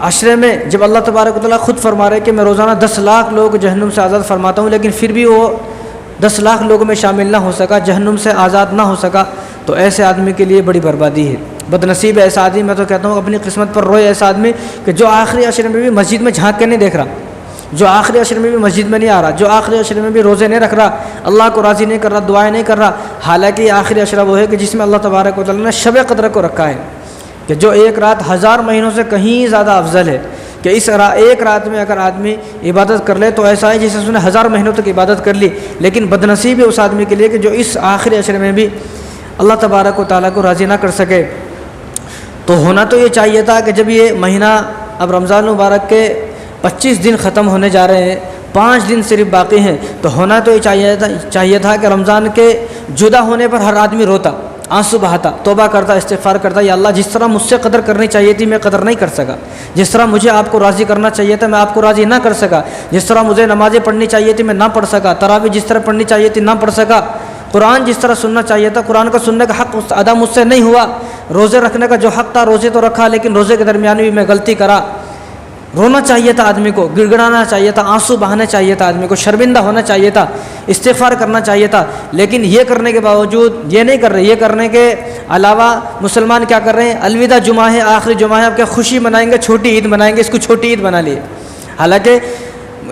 عشرے میں جب اللہ تبارک و تعالیٰ خود فرما رہے کہ میں روزانہ 10 لاکھ لوگ جہنم سے آزاد فرماتا ہوں، لیکن پھر بھی وہ 10 لاکھ لوگوں میں شامل نہ ہو سکا، جہنم سے آزاد نہ ہو سکا، تو ایسے آدمی کے لیے بڑی بربادی ہے، بد نصیب ہے ایسا آدمی۔ میں تو کہتا ہوں اپنی قسمت پر روئے ایسا آدمی کہ جو آخری عشرے میں بھی مسجد میں جھانک کے نہیں دیکھ رہا، جو آخری عشرے میں بھی مسجد میں نہیں آ رہا، جو آخری عشرے میں بھی روزے نہیں رکھ رہا، اللہ کو راضی نہیں کر رہا، دعائیں نہیں کر رہا، حالانکہ یہ آخری عشرہ وہ ہے کہ جس میں اللہ تبارک و تعالیٰ نے شب قدر کو رکھا ہے کہ جو ایک رات 1000 مہینوں سے کہیں زیادہ افضل ہے، کہ اس ایک رات میں اگر آدمی عبادت کر لے تو ایسا ہے جیسے اس نے 1000 مہینوں تک عبادت کر لی۔ لیکن بد نصیب ہے اس آدمی کے لیے کہ جو اس آخری عشرے میں بھی اللہ تبارک و تعالیٰ کو راضی نہ کر سکے۔ تو ہونا تو یہ چاہیے تھا کہ جب یہ مہینہ اب رمضان مبارک کے 25 دن ختم ہونے جا رہے ہیں، 5 دن صرف باقی ہیں، تو ہونا تو یہ چاہیے تھا کہ رمضان کے جدا ہونے پر ہر آدمی روتا، آنسو بہاتا، توبہ کرتا، استغفار کرتا، یا اللہ جس طرح مجھ سے قدر کرنی چاہیے تھی میں قدر نہیں کر سکا، جس طرح مجھے آپ کو راضی کرنا چاہیے تھا میں آپ کو راضی نہ کر سکا، جس طرح مجھے نمازیں پڑھنی چاہیے تھی میں نہ پڑھ سکا، تراویح جس طرح پڑھنی چاہیے تھی نہ پڑھ سکا، قرآن جس طرح سننا چاہیے تھا قرآن کا سننے کا حق ادا مجھ سے نہیں ہوا، روزے رکھنے کا جو حق تھا روزے تو رکھا لیکن روزے کے درمیان بھی میں غلطی کرا۔ رونا چاہیے تھا آدمی کو، گڑ گڑانا چاہیے تھا، آنسو بہانے چاہیے تھا آدمی کو، شرمندہ ہونا چاہیے تھا، استغفار کرنا چاہیے تھا، لیکن یہ کرنے کے باوجود یہ نہیں کر رہے۔ یہ کرنے کے علاوہ مسلمان کیا کر رہے ہیں؟ الوداع جمعہ ہے، آخری جمعہ ہے، اب کیا خوشی منائیں گے، چھوٹی عید منائیں گے، اس کو چھوٹی عید بنا لیے۔ حالانکہ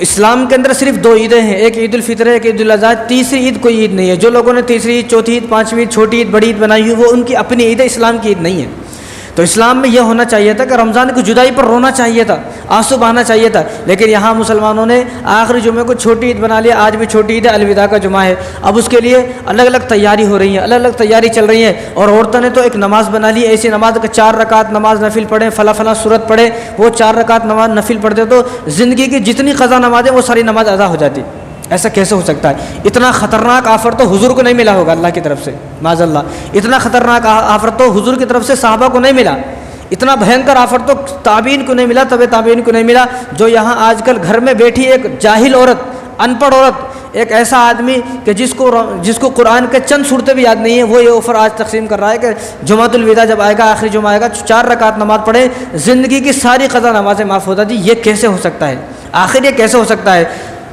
اسلام کے اندر صرف 2 عیدیں ہیں، ایک عید الفطر ہے، ایک عید الاضحیٰ، تیسری عید کوئی عید نہیں ہے۔ جو لوگوں نے تیسری عید، چوتھی عید، 5ویں عید، چھوٹی عید، بڑی عید بنائی ہوئی وہ ان کی اپنی عید ہے، اسلام کی عید نہیں ہے۔ تو اسلام میں یہ ہونا چاہیے تھا کہ رمضان کی جدائی پر رونا چاہیے تھا، آنسو بہانا چاہیے تھا، لیکن یہاں مسلمانوں نے آخری جمعے کو چھوٹی عید بنا لیا۔ آج بھی چھوٹی عید ہے، الوداع کا جمعہ ہے، اب اس کے لیے الگ الگ تیاری ہو رہی ہیں، الگ الگ تیاری چل رہی ہے، اور عورتوں نے تو ایک نماز بنا لی ایسی نماز کہ 4 رکعت نماز نفل پڑھیں، فلاں فلاں صورت پڑھے، وہ 4 رکعت نماز نفل پڑھتے تو زندگی کی جتنی قضا نمازیں وہ ساری نماز ادا ہو جاتی۔ ایسا کیسے ہو سکتا ہے؟ اتنا خطرناک آفر تو حضور کو نہیں ملا ہوگا اللہ کی طرف سے، معاذ اللہ، اتنا خطرناک آفر تو حضور کی طرف سے صحابہ کو نہیں ملا، اتنا بھینکر آفر تو تابعین کو نہیں ملا، تبع تابعین کو نہیں ملا۔ جو یہاں آج کل گھر میں بیٹھی ایک جاہل عورت، ان پڑھ عورت، ایک ایسا آدمی کہ جس کو قرآن کے چند صورتیں بھی یاد نہیں ہیں، وہ یہ آفر آج تقسیم کر رہا ہے کہ جمعۃ الوداع جب آئے گا، آخری جمعہ آئے گا، 4 رکعت نماز پڑھے، زندگی کی ساری قضا نمازیں معاف ہو جاتی۔ یہ کیسے ہو سکتا ہے؟ آخر یہ کیسے ہو سکتا ہے؟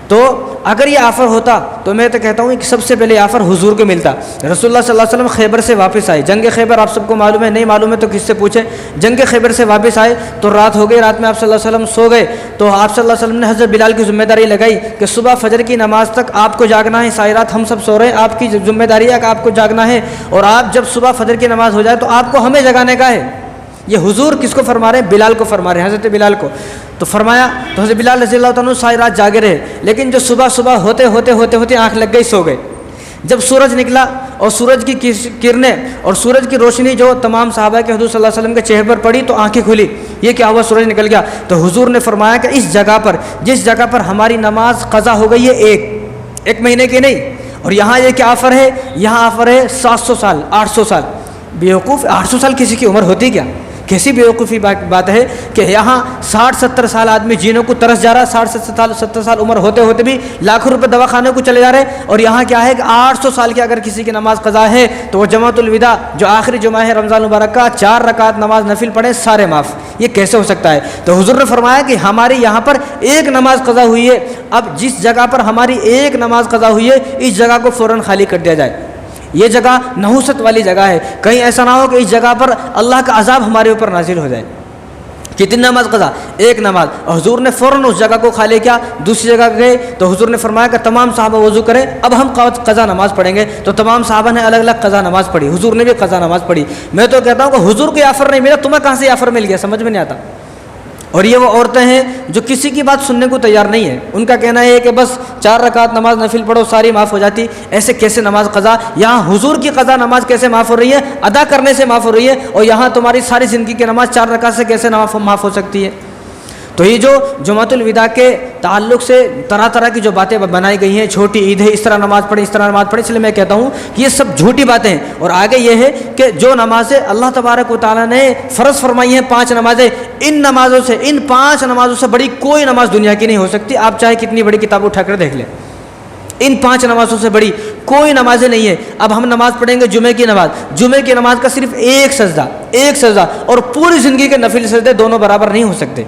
تو اگر یہ آفر ہوتا تو میں تو کہتا ہوں کہ سب سے پہلے آفر حضور کو ملتا۔ رسول اللہ صلی اللہ علیہ وسلم خیبر سے واپس آئے، جنگ خیبر آپ سب کو معلوم ہے، نہیں معلوم ہے تو کس سے پوچھیں، جنگ خیبر سے واپس آئے تو رات ہو گئی، رات میں آپ صلی اللہ علیہ وسلم سو گئے، تو آپ صلی اللہ علیہ وسلم نے حضرت بلال کی ذمہ داری لگائی کہ صبح فجر کی نماز تک آپ کو جاگنا ہے، ساری رات ہم سب سو رہے ہیں، آپ کی ذمہ داری ہے کہ آپ کو جاگنا ہے، اور آپ جب صبح فجر کی نماز ہو جائے تو آپ کو ہمیں جگانے کا ہے۔ یہ حضور کس کو فرما رہے ہیں؟ بلال کو فرما رہے ہیں، حضرت بلال کو۔ تو فرمایا تو حضرت بلال رضی اللہ تعالیٰ ساری رات جاگے رہے، لیکن جو صبح ہوتے آنکھ لگ گئی، سو گئے۔ جب سورج نکلا اور سورج کی کرنیں اور سورج کی روشنی جو تمام صحابہ کے حضور صلی اللہ علیہ وسلم کے چہرے پر پڑی تو آنکھیں کھلی، یہ کیا ہوا؟ سورج نکل گیا۔ تو حضور نے فرمایا کہ اس جگہ پر، جس جگہ پر ہماری نماز قضا ہو گئی ہے ایک مہینے کی نہیں، اور یہاں یہ کیا آفر ہے؟ یہاں آفر ہے 700 سال، 800 سال۔ بیوقوف، 800 سال کسی کی عمر ہوتی کیا؟ کیسی بیوقوفی بات ہے کہ یہاں 60-70 سال آدمی جینوں کو ترس جا رہا ہے، 60-70 سال عمر ہوتے بھی لاکھوں روپے دوا خانے کو چلے جا رہے ہیں، اور یہاں کیا ہے کہ 800 سال کی اگر کسی کی نماز قضا ہے تو وہ جمعۃ الوداع جو آخری جمعہ ہے رمضان مبارک کا، 4 رکعت نماز نفل پڑھے، سارے معاف۔ یہ کیسے ہو سکتا ہے؟ تو حضور نے فرمایا کہ ہماری یہاں پر ایک نماز قضا ہوئی ہے، اب جس جگہ پر ہماری ایک نماز قضا ہوئی ہے اس جگہ کو فوراً خالی کر دیا جائے۔ یہ جگہ نحوست والی جگہ ہے، کہیں ایسا نہ ہو کہ اس جگہ پر اللہ کا عذاب ہمارے اوپر نازل ہو جائے۔ کتنی نماز قضا؟ ایک نماز، اور حضور نے فوراً اس جگہ کو خالی کیا، دوسری جگہ گئے تو حضور نے فرمایا کہ تمام صحابہ وضو کریں، اب ہم قضا نماز پڑھیں گے، تو تمام صحابہ نے الگ الگ قضا نماز پڑھی، حضور نے بھی قضا نماز پڑھی۔ میں تو کہتا ہوں کہ حضور کو یہ آفر نہیں ملا، تمہیں کہاں سے یہ آفر مل گیا؟ سمجھ میں نہیں آتا۔ اور یہ وہ عورتیں ہیں جو کسی کی بات سننے کو تیار نہیں ہے، ان کا کہنا ہے کہ بس 4 رکعت نماز نفل پڑھو ساری معاف ہو جاتی۔ ایسے کیسے نماز قضا؟ یہاں حضور کی قضا نماز کیسے معاف ہو رہی ہے؟ ادا کرنے سے معاف ہو رہی ہے، اور یہاں تمہاری ساری زندگی کی نماز 4 رکعت سے کیسے معاف ہو سکتی ہے؟ تو یہ جو جمعۃ الوداع کے تعلق سے طرح طرح کی جو باتیں بنائی گئی ہیں، چھوٹی عید ہے، اس طرح نماز پڑھیں، اس طرح نماز پڑھیں، اس لیے میں کہتا ہوں کہ یہ سب جھوٹی باتیں ہیں۔ اور آگے یہ ہے کہ جو نمازیں اللہ تبارک و تعالیٰ نے فرض فرمائی ہیں 5 نمازیں، ان 5 نمازوں سے بڑی کوئی نماز دنیا کی نہیں ہو سکتی، آپ چاہے کتنی بڑی کتاب اٹھا کر دیکھ لیں، ان 5 نمازوں سے بڑی کوئی نمازیں نہیں ہے۔ اب ہم نماز پڑھیں گے جمعے کی نماز، جمعے کی نماز کا صرف ایک سجدہ، اور پوری زندگی کے نفل سجدے دونوں برابر نہیں ہو سکتے۔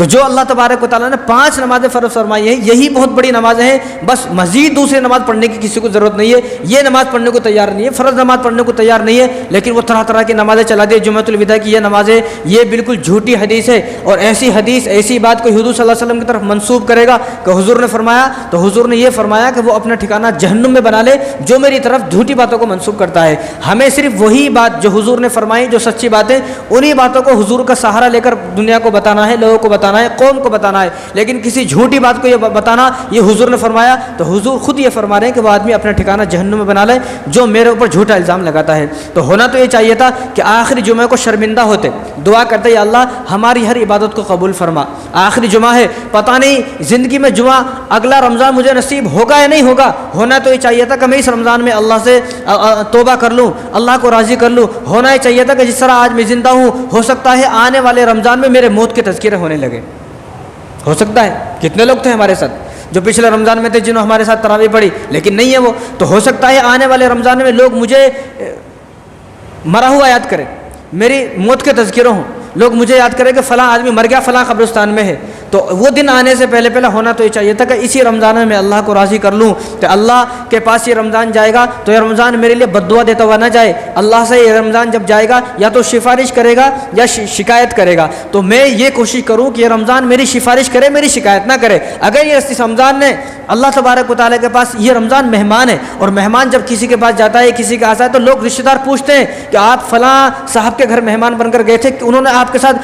تو جو اللہ تبارک و تعالیٰ نے 5 نمازیں فرض فرمائی ہیں یہی بہت بڑی نمازیں ہیں، بس مزید دوسری نماز پڑھنے کی کسی کو ضرورت نہیں ہے، یہ نماز پڑھنے کو تیار نہیں ہے، فرض نماز پڑھنے کو تیار نہیں ہے، لیکن وہ طرح طرح کی نمازیں چلا دی جمعۃ الوداع کی یہ نمازیں، یہ بالکل جھوٹی حدیث ہے، اور ایسی حدیث ایسی بات کوئی حضور صلی اللہ علیہ وسلم کی طرف منسوب کرے گا کہ حضور نے فرمایا، تو حضور نے یہ فرمایا کہ وہ اپنا ٹھکانہ جہنم میں بنا لے جو میری طرف جھوٹی باتوں کو منسوب کرتا ہے۔ ہمیں صرف وہی بات جو حضور نے فرمائی، جو سچی باتیں، انہی باتوں کو حضور کا سہارا لے کر دنیا کو بتانا ہے، لوگوں کو بتانا ہے، قوم کو بتانا ہے، لیکن کسی جھوٹی بات کو یہ بتانا یہ حضور نے فرمایا تو حضور خود یہ فرما رہے ہیں کہ وہ آدمی اپنا ٹھکانہ جہنم میں بنا لے جو میرے اوپر جھوٹا الزام لگاتا ہے۔ تو ہونا تو یہ چاہیے تھا کہ آخری جمعہ کو شرمندہ ہوتے، دعا کرتے یا اللہ ہماری ہر عبادت کو قبول فرما، آخری جمعہ ہے، پتہ نہیں زندگی میں جمعہ اگلا رمضان مجھے نصیب ہوگا یا نہیں ہوگا، ہونا تو یہ چاہیے تھا کہ میں اس رمضان میں اللہ سے توبہ کر لوں، اللہ کو راضی کر لوں، ہونا یہ چاہیے تھا کہ جس طرح آج میں زندہ ہوں ہو سکتا ہے آنے والے رمضان میں میرے موت کے تذکرے ہونے لگے، ہو سکتا ہے۔ کتنے لوگ تھے ہمارے ساتھ جو پچھلے رمضان میں تھے جنہوں ہمارے ساتھ تراویح پڑھی لیکن نہیں ہے وہ، تو ہو سکتا ہے آنے والے رمضان میں لوگ مجھے مرا ہوا یاد کریں، میری موت کے تذکرے ہوں، لوگ مجھے یاد کریں کہ فلاں آدمی مر گیا فلاں قبرستان میں ہے، تو وہ دن آنے سے پہلے ہونا تو یہ چاہیے تھا کہ اسی رمضان میں اللہ کو راضی کر لوں کہ اللہ کے پاس یہ رمضان جائے گا تو یہ رمضان میرے لیے بد دعا دیتا ہوا نہ جائے، اللہ سے یہ رمضان جب جائے گا یا تو سفارش کرے گا یا شکایت کرے گا، تو میں یہ کوشش کروں کہ یہ رمضان میری سفارش کرے میری شکایت نہ کرے۔ اگر یہ اس رمضان نے اللہ تبارک و تعالیٰ کے پاس، یہ رمضان مہمان ہے، اور مہمان جب کسی کے پاس جاتا ہے کسی کے آتا ہے تو لوگ رشتہ دار پوچھتے ہیں کہ آپ فلاں صاحب کے گھر مہمان بن کر گئے تھے، کہ انہوں نے آپ کے ساتھ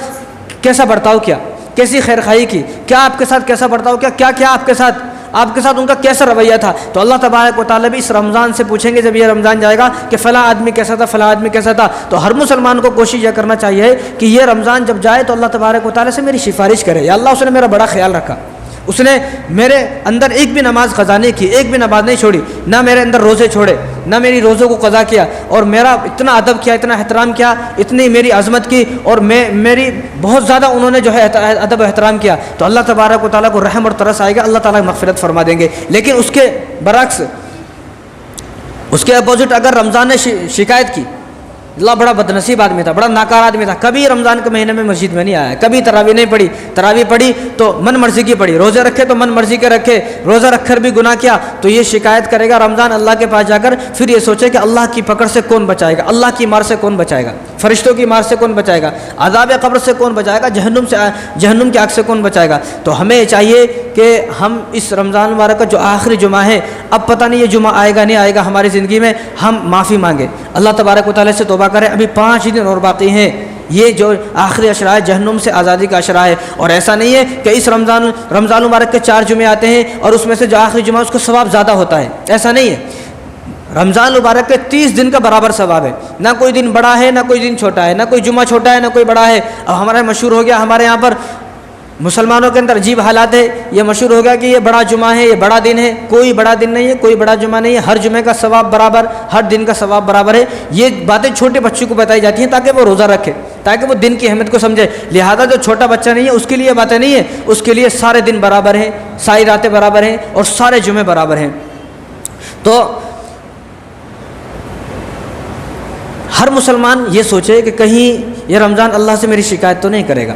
کیسا برتاؤ کیا، کیسی خیر خواہی کی، کیا آپ کے ساتھ کیسا برتاؤ کیا، کیا کیا آپ کے ساتھ ان کا کیسا رویہ تھا۔ تو اللہ تبارک و تعالیٰ بھی اس رمضان سے پوچھیں گے جب یہ رمضان جائے گا کہ فلاں آدمی کیسا تھا، فلاں آدمی کیسا تھا۔ تو ہر مسلمان کو کوشش یہ کرنا چاہیے کہ یہ رمضان جب جائے تو اللہ تبارک و تعالیٰ سے میری سفارش کرے، یا اللہ اس نے میرا بڑا خیال رکھا، اس نے میرے اندر ایک بھی نماز قضا نہیں کی، ایک بھی نماز نہیں چھوڑی، نہ میرے اندر روزے چھوڑے، نہ میری روزوں کو قضا کیا، اور میرا اتنا ادب کیا، اتنا احترام کیا، اتنی میری عظمت کی، اور میری بہت زیادہ انہوں نے جو ہے ادب و احترام کیا، تو اللہ تبارک و تعالیٰ کو رحم اور ترس آئے گا، اللہ تعالیٰ مغفرت فرما دیں گے۔ لیکن اس کے برعکس، اس کے اپوزٹ اگر رمضان نے شکایت کی، اللہ بڑا بدنصیب آدمی تھا، بڑا ناکار آدمی تھا، کبھی رمضان کے مہینے میں مسجد میں نہیں آیا، کبھی تراویح نہیں پڑھی، تراویح پڑھی تو من مرضی کی پڑھی، روزے رکھے تو من مرضی کے رکھے، روزہ رکھ کر بھی گناہ کیا، تو یہ شکایت کرے گا رمضان اللہ کے پاس جا کر، پھر یہ سوچے کہ اللہ کی پکڑ سے کون بچائے گا، اللہ کی مار سے کون بچائے گا، فرشتوں کی مار سے کون بچائے گا، عذاب قبر سے کون بچائے گا، جہنم کی آگ سے کون بچائے گا۔ تو ہمیں چاہیے کہ ہم اس رمضان مبارک کا جو آخری جمعہ ہے، اب پتہ نہیں یہ جمعہ آئے گا نہیں آئے گا ہماری زندگی میں، ہم معافی مانگے، اللہ تبارک و تعالیٰ سے توبہ کریں، ابھی 5 دن اور باقی ہیں، یہ جو آخری عشرہ ہے جہنم سے آزادی کا عشرہ ہے، اور ایسا نہیں ہے کہ اس رمضان مبارک کے 4 جمعے آتے ہیں اور اس میں سے جو آخری جمعہ اس کو ثواب زیادہ ہوتا ہے، ایسا نہیں ہے۔ رمضان مبارک کے 30 دن کا برابر ثواب ہے، نہ کوئی دن بڑا ہے نہ کوئی دن چھوٹا ہے، نہ کوئی جمعہ چھوٹا ہے نہ کوئی بڑا ہے۔ اب ہمارا مشہور ہو گیا، ہمارے یہاں پر مسلمانوں کے اندر عجیب حالات ہے، یہ مشہور ہو گیا کہ یہ بڑا جمعہ ہے، یہ بڑا دن ہے، کوئی بڑا دن نہیں ہے، کوئی بڑا جمعہ نہیں ہے، ہر جمعے کا ثواب برابر، ہر دن کا ثواب برابر ہے۔ یہ باتیں چھوٹے بچوں کو بتائی جاتی ہیں تاکہ وہ روزہ رکھے، تاکہ وہ دن کی اہمیت کو سمجھے، لہذا جو چھوٹا بچہ نہیں ہے اس کے لیے باتیں نہیں ہیں، اس کے لیے سارے دن برابر ہیں، ساری راتیں برابر ہیں اور سارے جمعے برابر ہیں۔ تو ہر مسلمان یہ سوچے کہ کہیں یہ رمضان اللہ سے میری شکایت تو نہیں کرے گا،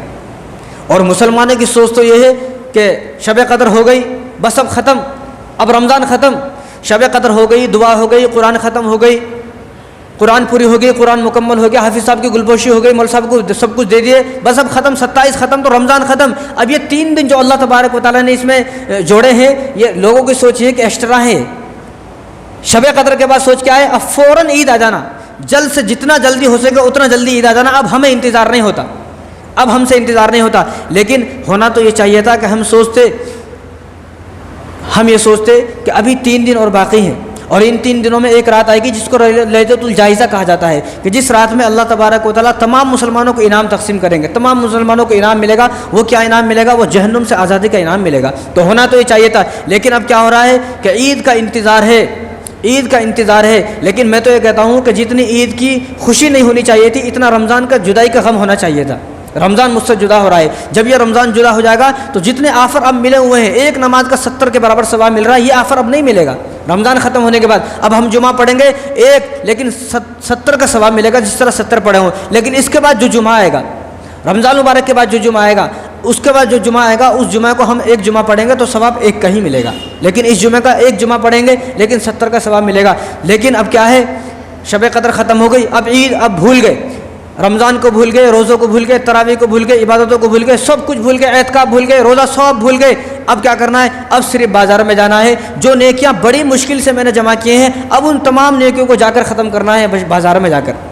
اور مسلمانوں کی سوچ تو یہ ہے کہ شب قدر ہو گئی بس اب ختم، اب رمضان ختم، شب قدر ہو گئی، دعا ہو گئی، قرآن ختم ہو گئی، قرآن پوری ہو گئی، قرآن مکمل ہو گیا، حافظ صاحب کی گلپوشی ہو گئی، مول صاحب کو سب کچھ دے دیے، بس اب ختم، 27 ختم تو رمضان ختم۔ اب یہ 3 دن جو اللہ تبارک و تعالیٰ نے اس میں جوڑے ہیں، یہ لوگوں کی سوچ یہ کہ ایکسٹرا ہے، شب قدر کے بعد سوچ کے آئے اب فوراً عید آ جانا، جلد سے جتنا جلدی ہو سکے اتنا جلدی عید آ جانا، اب ہمیں انتظار نہیں ہوتا، اب ہم سے انتظار نہیں ہوتا۔ لیکن ہونا تو یہ چاہیے تھا کہ ہم یہ سوچتے کہ ابھی 3 دن اور باقی ہیں، اور ان 3 دنوں میں ایک رات آئے گی جس کو لیلۃ الجائزہ کہا جاتا ہے، کہ جس رات میں اللہ تبارک و تعالیٰ تمام مسلمانوں کو انعام تقسیم کریں گے، تمام مسلمانوں کو انعام ملے گا۔ وہ کیا انعام ملے گا؟ وہ جہنم سے آزادی کا انعام ملے گا۔ تو ہونا تو یہ چاہیے تھا، لیکن اب کیا ہو رہا ہے کہ عید کا انتظار ہے، عید کا انتظار ہے، لیکن میں تو یہ کہتا ہوں کہ جتنی عید کی خوشی نہیں ہونی چاہیے تھی اتنا رمضان کا جدائی کا غم ہونا چاہیے تھا۔ رمضان مجھ سے جدا ہو رہا ہے، جب یہ رمضان جدا ہو جائے گا تو جتنے آفر اب ملے ہوئے ہیں، ایک نماز کا 70 کے برابر ثواب مل رہا ہے، یہ آفر اب نہیں ملے گا رمضان ختم ہونے کے بعد۔ اب ہم جمعہ پڑھیں گے ایک، لیکن 70 کا ثواب ملے گا جس طرح 70 پڑھے ہوں، لیکن اس کے بعد جو جمعہ آئے گا، رمضان مبارک کے بعد جو جمعہ آئے گا، اس کے بعد جو جمعہ آئے گا اس جمعہ کو ہم ایک جمعہ پڑھیں گے تو ثواب ایک کا ہی ملے گا، لیکن اس جمعہ کا ایک جمعہ پڑھیں گے لیکن 70 کا ثواب ملے گا۔ لیکن اب کیا ہے، شب قدر ختم ہو گئی، اب عید، اب بھول گئے، رمضان کو بھول گئے، روزوں کو بھول گئے، تراویح کو بھول گئے، عبادتوں کو بھول گئے، سب کچھ بھول گئے، اعتکاف بھول گئے، روزہ سب بھول گئے۔ اب کیا کرنا ہے، اب صرف بازار میں جانا ہے، جو نیکیاں بڑی مشکل سے میں نے جمع کیے ہیں اب ان تمام نیکیوں کو جا کر ختم کرنا ہے بازار میں جا کر۔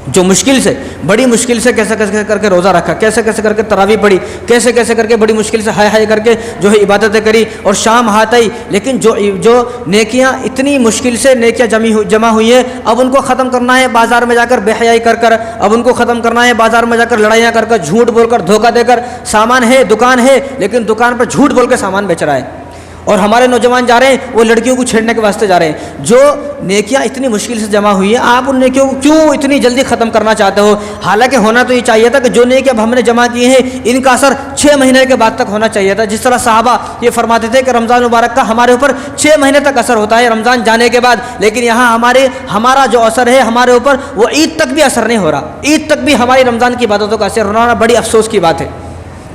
جو مشکل سے، بڑی مشکل سے کیسے کیسے کر کے روزہ رکھا، کیسے کیسے کر کے تراویح پڑھی، کیسے کیسے کر کے بڑی مشکل سے ہائے ہائے کر کے جو ہے عبادتیں کری اور شام ہاتھ آئی، لیکن جو نیکیاں اتنی مشکل سے نیکیاں جمع ہوئی ہیں اب ان کو ختم کرنا ہے بازار میں جا کر بے حیائی کر کر، اب ان کو ختم کرنا ہے بازار میں جا کر لڑائیاں کر کر، جھوٹ بول کر، دھوکہ دے کر، سامان ہے، دکان ہے لیکن دکان پر جھوٹ بول کے سامان بیچ رہا ہے، اور ہمارے نوجوان جا رہے ہیں وہ لڑکیوں کو چھیڑنے کے واسطے جا رہے ہیں۔ جو نیکیاں اتنی مشکل سے جمع ہوئی ہیں آپ ان نیکیوں کو کیوں اتنی جلدی ختم کرنا چاہتے ہو؟ حالانکہ ہونا تو یہ چاہیے تھا کہ جو نیکیاں اب ہم نے جمع کی ہیں ان کا اثر 6 مہینے کے بعد تک ہونا چاہیے تھا، جس طرح صحابہ یہ فرماتے تھے کہ رمضان مبارک کا ہمارے اوپر 6 مہینے تک اثر ہوتا ہے رمضان جانے کے بعد، لیکن یہاں ہمارا جو اثر ہے ہمارے اوپر وہ عید تک بھی اثر نہیں ہو رہا، عید تک بھی ہماری رمضان کی عبادتوں کا اثر ہونا بڑی افسوس کی بات ہے۔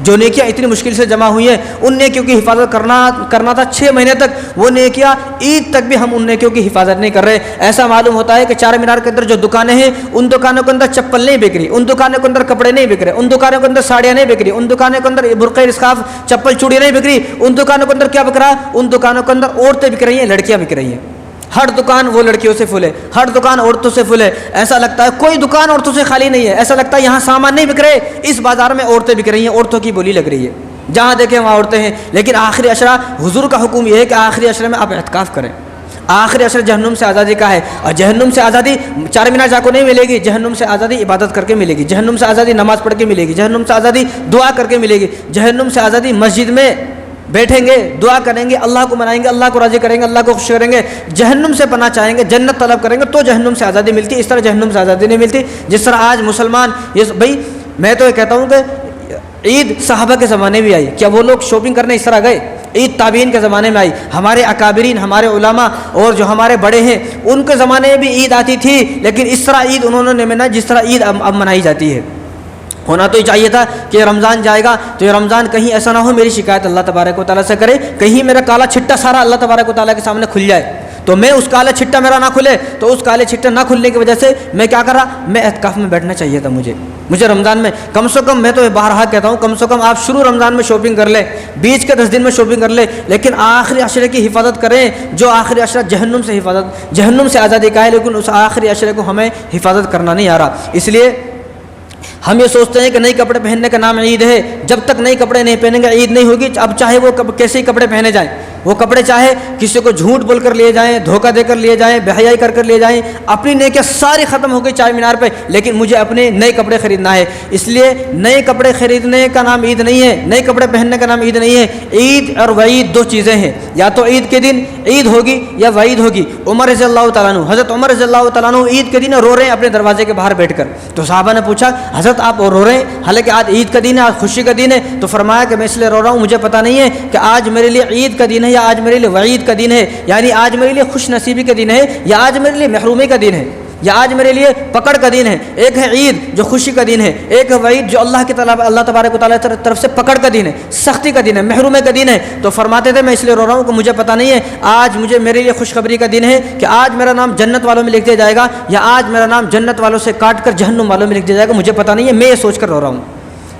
جو نیکیاں اتنی مشکل سے جمع ہوئی ہیں ان نیکیوں کی حفاظت کرنا تھا 6 مہینے تک، وہ نیکیاں عید تک بھی ہم ان نیکیوں کی حفاظت نہیں کر رہے۔ ایسا معلوم ہوتا ہے کہ چار مینار کے اندر جو دکانیں ہیں ان دکانوں کے اندر چپل نہیں بک رہی، ان دکانوں کے اندر کپڑے نہیں بک رہے، ان دکانوں کے اندر ساڑیاں نہیں بک رہی، ان دکانوں کے اندر برقعے، اسکارف، چپل، چوڑی نہیں بک رہی، ان دکانوں کے اندر کیا بک رہا ہے؟ ان دکانوں کے اندر عورتیں بک رہی ہیں، لڑکیاں بک رہی ہیں۔ ہر دکان وہ لڑکیوں سے فل ہے، ہر دکان عورتوں سے فل ہے، ایسا لگتا ہے کوئی دکان عورتوں سے خالی نہیں ہے، ایسا لگتا ہے یہاں سامان نہیں بک رہے، اس بازار میں عورتیں بک رہی ہیں، عورتوں کی بولی لگ رہی ہے، جہاں دیکھیں وہاں عورتیں ہیں۔ لیکن آخری عشرہ، حضور کا حکم یہ ہے کہ آخری عشرے میں آپ اعتکاف کریں، آخری عشرہ جہنم سے آزادی کا ہے، اور جہنم سے آزادی چار مینار جا کو نہیں ملے گی، جہنم سے آزادی عبادت کر کے ملے گی، جہنم سے آزادی نماز پڑھ کے ملے گی، جہنم سے آزادی دعا کر کے ملے گی، جہنم سے آزادی مسجد میں بیٹھیں گے، دعا کریں گے، اللہ کو منائیں گے، اللہ کو راضی کریں گے، اللہ کو خوش کریں گے، جہنم سے پناہ چاہیں گے، جنت طلب کریں گے تو جہنم سے آزادی ملتی ہے، اس طرح جہنم سے آزادی نہیں ملتی۔ جس طرح آج مسلمان بھائی میں تو یہ کہتا ہوں کہ عید صحابہ کے زمانے میں آئی، کیا وہ لوگ شاپنگ کرنے اس طرح گئے؟ عید تابعین کے زمانے میں آئی، ہمارے اکابرین، ہمارے علماء اور جو ہمارے بڑے ہیں ان کے زمانے میں بھی عید آتی تھی، لیکن اس طرح عید انہوں نے منائی جس طرح عید اب منائی جاتی ہے۔ ہونا تو یہ چاہیے تھا کہ رمضان جائے گا تو یہ رمضان کہیں ایسا نہ ہو میری شکایت اللہ تبارک و تعالیٰ سے کرے، کہیں میرا کالا چھٹا سارا اللہ تبارک و تعالیٰ کے سامنے کھل جائے، تو میں اس کالا چھٹا میرا نہ کھلے، تو اس کالے چھٹا نہ کھلنے کی وجہ سے میں کیا کر رہا، میں اعتکاف میں بیٹھنا چاہیے تھا مجھے رمضان میں کم سے کم، میں تو بارہا کہتا ہوں کم سے کم آپ شروع رمضان میں شاپنگ کر لیں، بیچ کے 10 دن میں شاپنگ کر لیں، لیکن آخری عشرے کی حفاظت کریں، جو آخری عشرہ جہنم سے آزادی کا ہے، لیکن اس آخری عشرے کو ہمیں حفاظت کرنا نہیں آ رہا۔ اس لیے ہم یہ سوچتے ہیں کہ نئے کپڑے پہننے کا نام عید ہے، جب تک نئے کپڑے نہیں پہنیں گے عید نہیں ہوگی، اب چاہے وہ کیسے ہی کپڑے پہنے جائیں، وہ کپڑے چاہے کسی کو جھوٹ بول کر لیے جائیں، دھوکہ دے کر لیے جائیں، بے حیائی کر لیے جائیں، اپنی نیکیاں ساری ختم ہو گئی چار مینار پہ، لیکن مجھے اپنے نئے کپڑے خریدنا ہے۔ اس لیے نئے کپڑے خریدنے کا نام عید نہیں ہے، نئے کپڑے پہننے کا نام عید نہیں ہے۔ عید اور وعید دو چیزیں ہیں، یا تو عید کے دن عید ہوگی یا وعید ہوگی۔ عمر رضی اللہ تعالیٰ عنہ، حضرت عمر رضی اللہ تعالیٰ عنہ عید کے دن رو رہے ہیں اپنے دروازے کے باہر بیٹھ کر، تو صحابہ نے پوچھا حضرت آپ رو رہے ہیں حالانکہ آج عید کا دن ہے، آج خوشی کا دن ہے، تو فرمایا کہ میں اس لیے رو رہا ہوں مجھے پتہ نہیں ہے کہ آج میرے لیے عید کا دن ہے یا آج میرے لیے وعید کا دن ہے، یعنی آج میرے لیے خوش نصیبی کا دن ہے یا آج میرے لیے محرومی کا دن ہے، یا آج میرے لیے پکڑ کا دن ہے۔ ایک ہے عید جو خوشی کا دن ہے، ایک ہے وعید جو اللہ تبارک و تعالیٰ کی طرف سے پکڑ کا دن ہے، سختی کا دن ہے، محرومی کا دن ہے۔ تو فرماتے تھے میں اس لیے رو رہا ہوں کہ مجھے پتہ نہیں ہے آج میرے لیے خوشخبری کا دن ہے کہ آج میرا نام جنت والوں میں لکھ دیا جائے گا یا آج میرا نام جنت والوں سے کاٹ کر جہنم والوں میں لکھ دیا جائے گا، مجھے پتہ نہیں ہے، میں یہ سوچ کر رو رہا ہوں۔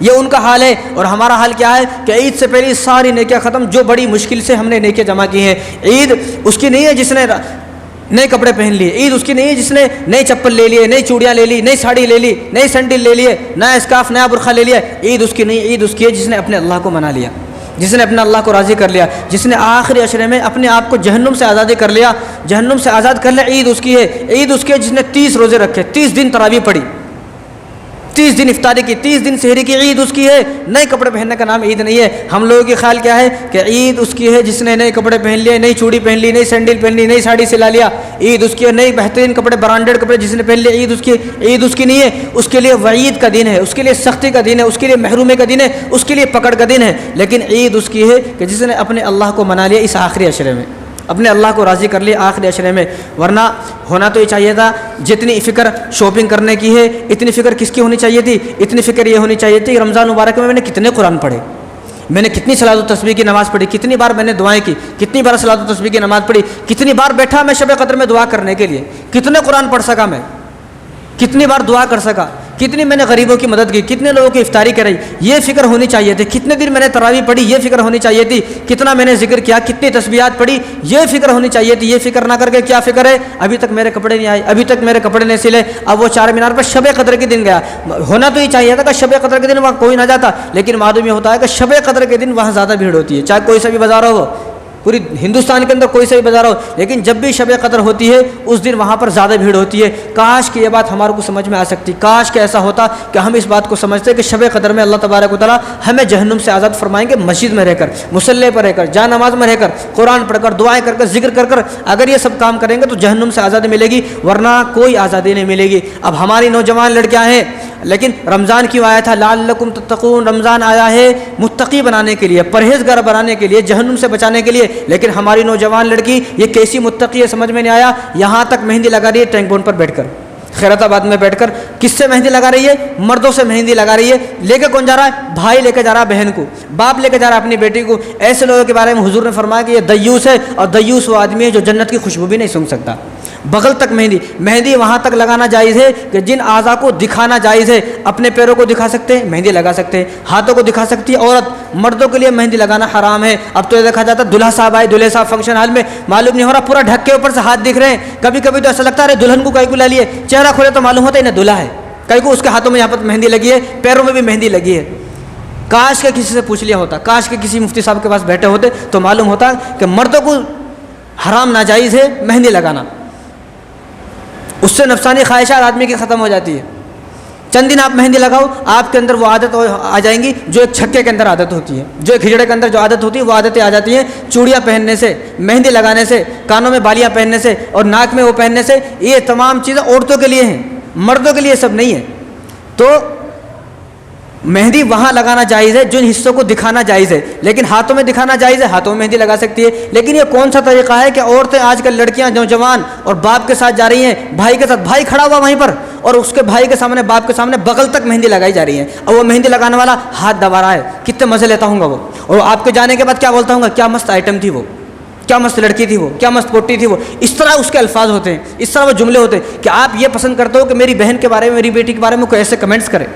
یہ ان کا حال ہے، اور ہمارا حال کیا ہے کہ عید سے پہلے ساری نیکیاں ختم، جو بڑی مشکل سے ہم نے نیکیاں جمع کی ہیں۔ عید اس کی نہیں ہے جس نے نئے کپڑے پہن لیے، عید اس کی نہیں ہے جس نے نئی چپل لے لیے، نئی چوڑیاں لے لی، نئی ساڑی لے لی، نئی سینڈل لے لیے، نیا اسکارف، نیا برقع لے لیا، عید اس کی نہیں، عید اس کی ہے جس نے اپنے اللہ کو منا لیا، جس نے اپنے اللہ کو راضی کر لیا، جس نے آخری عشرے میں اپنے آپ کو جہنم سے آزادی کر لیا، جہنم سے آزاد کر لیا، عید اس کی ہے۔ عید اس کی ہے جس نے 30 روزے رکھے، 30 دن تراویح پڑھی، 30 دن افطاری کی، 30 دن سحری کی، عید اس کی ہے۔ نئے کپڑے پہننے کا نام عید نہیں ہے۔ ہم لوگوں کی خیال کیا ہے کہ عید اس کی ہے جس نے نئے کپڑے پہن لیے، نئی چوڑی پہن لی، نئی سینڈل پہن لی، نئی ساڑی سلا لیا، عید اس کی ہے۔ نئی بہترین کپڑے، برانڈیڈ کپڑے جس نے پہن لیے، عید اس کی، عید اس کی نہیں ہے۔ اس کے لیے وعید کا دن ہے، اس کے لیے سختی کا دن ہے، اس کے لیے محرومی کا دن ہے، اس کے لیے پکڑ کا دن ہے۔ لیکن عید اس کی ہے کہ جس نے اپنے اللہ کو منا لیا اس آخری عشرے میں۔ اپنے اللہ کو راضی کر لیا آخری عشرے میں. ورنہ ہونا تو یہ چاہیے تھا جتنی فکر شاپنگ کرنے کی ہے اتنی فکر کس کی ہونی چاہیے تھی؟ اتنی فکر یہ ہونی چاہیے تھی کہ رمضان مبارک میں نے کتنے قرآن پڑھے، میں نے کتنی صلاۃ و تسبیح کی نماز پڑھی، کتنی بار میں نے دعائیں کی، کتنی بار صلاۃ و تسبیح کی نماز پڑھی، کتنی بار بیٹھا میں شب قدر میں دعا کرنے کے لیے، کتنے قرآن پڑھ سکا میں، کتنی بار دعا کر سکا، کتنی میں نے غریبوں کی مدد کی، کتنے لوگوں کی افطاری کرائی، یہ فکر ہونی چاہیے تھی. کتنے دن میں نے تراویح پڑھی، یہ فکر ہونی چاہیے تھی. کتنا میں نے ذکر کیا، کتنی تسبیحات پڑھی، یہ فکر ہونی چاہیے تھی. یہ فکر نہ کر کے کیا فکر ہے، ابھی تک میرے کپڑے نہیں آئے، ابھی تک میرے کپڑے نہیں سلے. اب وہ چار مینار پر شب قدر کے دن گیا. ہونا تو یہ چاہیے تھا کہ شب قدر کے دن وہاں کوئی نہ جاتا، لیکن معلوم یہ ہوتا ہے کہ شب قدر کے دن وہاں زیادہ بھیڑ ہوتی ہے، چاہے کوئی سا بھی بازار ہو، پوری ہندوستان کے اندر کوئی سا بھی بازار ہو، لیکن جب بھی شب قدر ہوتی ہے اس دن وہاں پر زیادہ بھیڑ ہوتی ہے. کاش کہ یہ بات ہمارے کو سمجھ میں آ سکتی، کاش کہ ایسا ہوتا کہ ہم اس بات کو سمجھتے کہ شب قدر میں اللہ تبارک و تعالیٰ ہمیں جہنم سے آزاد فرمائیں گے، مسجد میں رہ کر، مصلی پر رہ کر، جا نماز میں رہ کر، قرآن پڑھ کر، دعائیں کر کر، ذکر کر کر. اگر یہ سب کام کریں گے تو جہنم سے آزادی ملے گی، ورنہ کوئی آزادی نہیں ملے گی. اب ہماری نوجوان لڑکیاں ہیں، لیکن رمضان کیوں آیا تھا؟ لعلکم تتقون، رمضان آیا ہے متقی بنانے کے لیے، پرہیزگار بنانے کے لیے، جہنم سے بچانے کے لیے. لیکن ہماری نوجوان لڑکی یہ کیسی متقی ہے سمجھ میں نہیں آیا. یہاں تک مہندی لگا رہی ہے ٹینک بونڈ پر بیٹھ کر، خیرات آباد میں بیٹھ کر. کس سے مہندی لگا رہی ہے؟ مردوں سے مہندی لگا رہی ہے. لے کے کون جا رہا ہے؟ بھائی لے کے جا رہا ہے بہن کو، باپ لے کے جا رہا ہے اپنی بیٹی کو. ایسے لوگوں کے بارے میں حضور نے فرمایا کہ یہ دیوس ہے، اور دیوس وہ آدمی ہے جو جنت کی خوشبو بھی نہیں سونگھ سکتا. بغل تک مہندی وہاں تک لگانا جائز ہے کہ جن اعضاء کو دکھانا جائز ہے. اپنے پیروں کو دکھا سکتے ہیں، مہندی لگا سکتے ہیں. ہاتھوں کو دکھا سکتی ہے عورت، مردوں کے لیے مہندی لگانا حرام ہے. اب تو یہ دیکھا جاتا ہے دلہا صاحب آئے، دلہے صاحب فنکشن ہال میں، معلوم نہیں ہو رہا پورا ڈھک کے اوپر سے ہاتھ دکھ رہے ہیں. کبھی کبھی تو ایسا لگتا ہے ارے دلہن کو کئی کو لا لیے، چہرہ کھولے تو معلوم ہوتا ہے انہیں دلہا ہے، کئی کو اس کے ہاتھوں میں یہاں پر مہندی لگی ہے، پیروں میں بھی مہندی لگی ہے. کاش کے کسی سے پوچھ لیا ہوتا، کاش کے کسی مفتی صاحب کے پاس بیٹھے ہوتے تو معلوم ہوتا کہ مردوں کو حرام ناجائز ہے مہندی لگانا. اس سے نفسانی خواہشات آدمی کی ختم ہو جاتی ہے. چند دن آپ مہندی لگاؤ، آپ کے اندر وہ عادت آ جائیں گی جو ایک چھکے کے اندر عادت ہوتی ہے، جو ایک ہجڑے کے اندر جو عادت ہوتی ہے وہ عادتیں آ جاتی ہیں. چوڑیاں پہننے سے، مہندی لگانے سے، کانوں میں بالیاں پہننے سے اور ناک میں وہ پہننے سے، یہ تمام چیزیں عورتوں کے لیے ہیں، مردوں کے لیے سب نہیں ہے. تو مہندی وہاں لگانا جائز ہے جن حصوں کو دکھانا جائز ہے، لیکن ہاتھوں میں دکھانا جائز ہے، ہاتھوں میں مہندی لگا سکتی ہے. لیکن یہ کون سا طریقہ ہے کہ عورتیں آج کل لڑکیاں نوجوان اور باپ کے ساتھ جا رہی ہیں، بھائی کے ساتھ، بھائی کھڑا ہوا وہیں پر اور اس کے بھائی کے سامنے، باپ کے سامنے بغل تک مہندی لگائی جا رہی ہے، اور وہ مہندی لگانے والا ہاتھ دبا رہا ہے. کتنے مزے لیتا ہوں گا وہ، اور آپ کے جانے کے بعد کیا بولتا ہوں گا، کیا مست آئٹم تھی وہ، کیا مست لڑکی تھی وہ، کیا مست پوٹی تھی وہ. اس طرح اس کے الفاظ ہوتے ہیں، اس طرح وہ جملے ہوتے ہیں کہ آپ یہ پسند کرتے ہو کہ میری بہن کے بارے میں، میری بیٹی کے بارے میں کوئی ایسے کمنٹس کرے.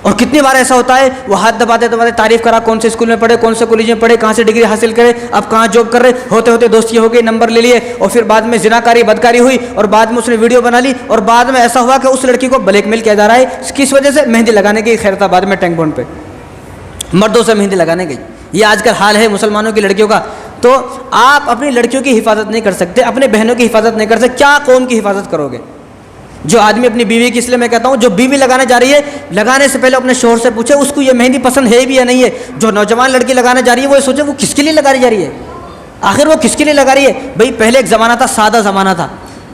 اور کتنی بار ایسا ہوتا ہے وہ ہاتھ دباتے دباتے تعریف کرا، کون سے اسکول میں پڑھے، کون سے کالج میں پڑھے، کہاں سے ڈگری حاصل کرے، اب کہاں جاب کر رہے، ہوتے ہوتے دوستی ہو گئی، نمبر لے لیے، اور پھر بعد میں زناکاری بدکاری ہوئی، اور بعد میں اس نے ویڈیو بنا لی، اور بعد میں ایسا ہوا کہ اس لڑکی کو بلیک میل کیا جا رہا ہے. کس وجہ سے؟ مہندی لگانے کی. خیرات آباد میں ٹینک بونڈ پہ مردوں سے مہندی لگانے گئی. یہ آج کل حال ہے مسلمانوں کی لڑکیوں کا. تو آپ اپنی لڑکیوں کی حفاظت نہیں کر سکتے، اپنے بہنوں کی حفاظت نہیں کر سکتے، کیا قوم کی حفاظت کرو گے؟ جو آدمی اپنی بیوی کی، اس لیے میں کہتا ہوں جو بیوی لگانے جا رہی ہے، لگانے سے پہلے اپنے شوہر سے پوچھے اس کو یہ مہندی پسند ہے بھی یا نہیں ہے. جو نوجوان لڑکی لگانے جا رہی ہے وہ سوچے وہ کس کے لیے لگائی جا رہی ہے، آخر وہ کس کے لیے لگا رہی ہے. بھائی پہلے ایک زمانہ تھا، سادہ زمانہ تھا،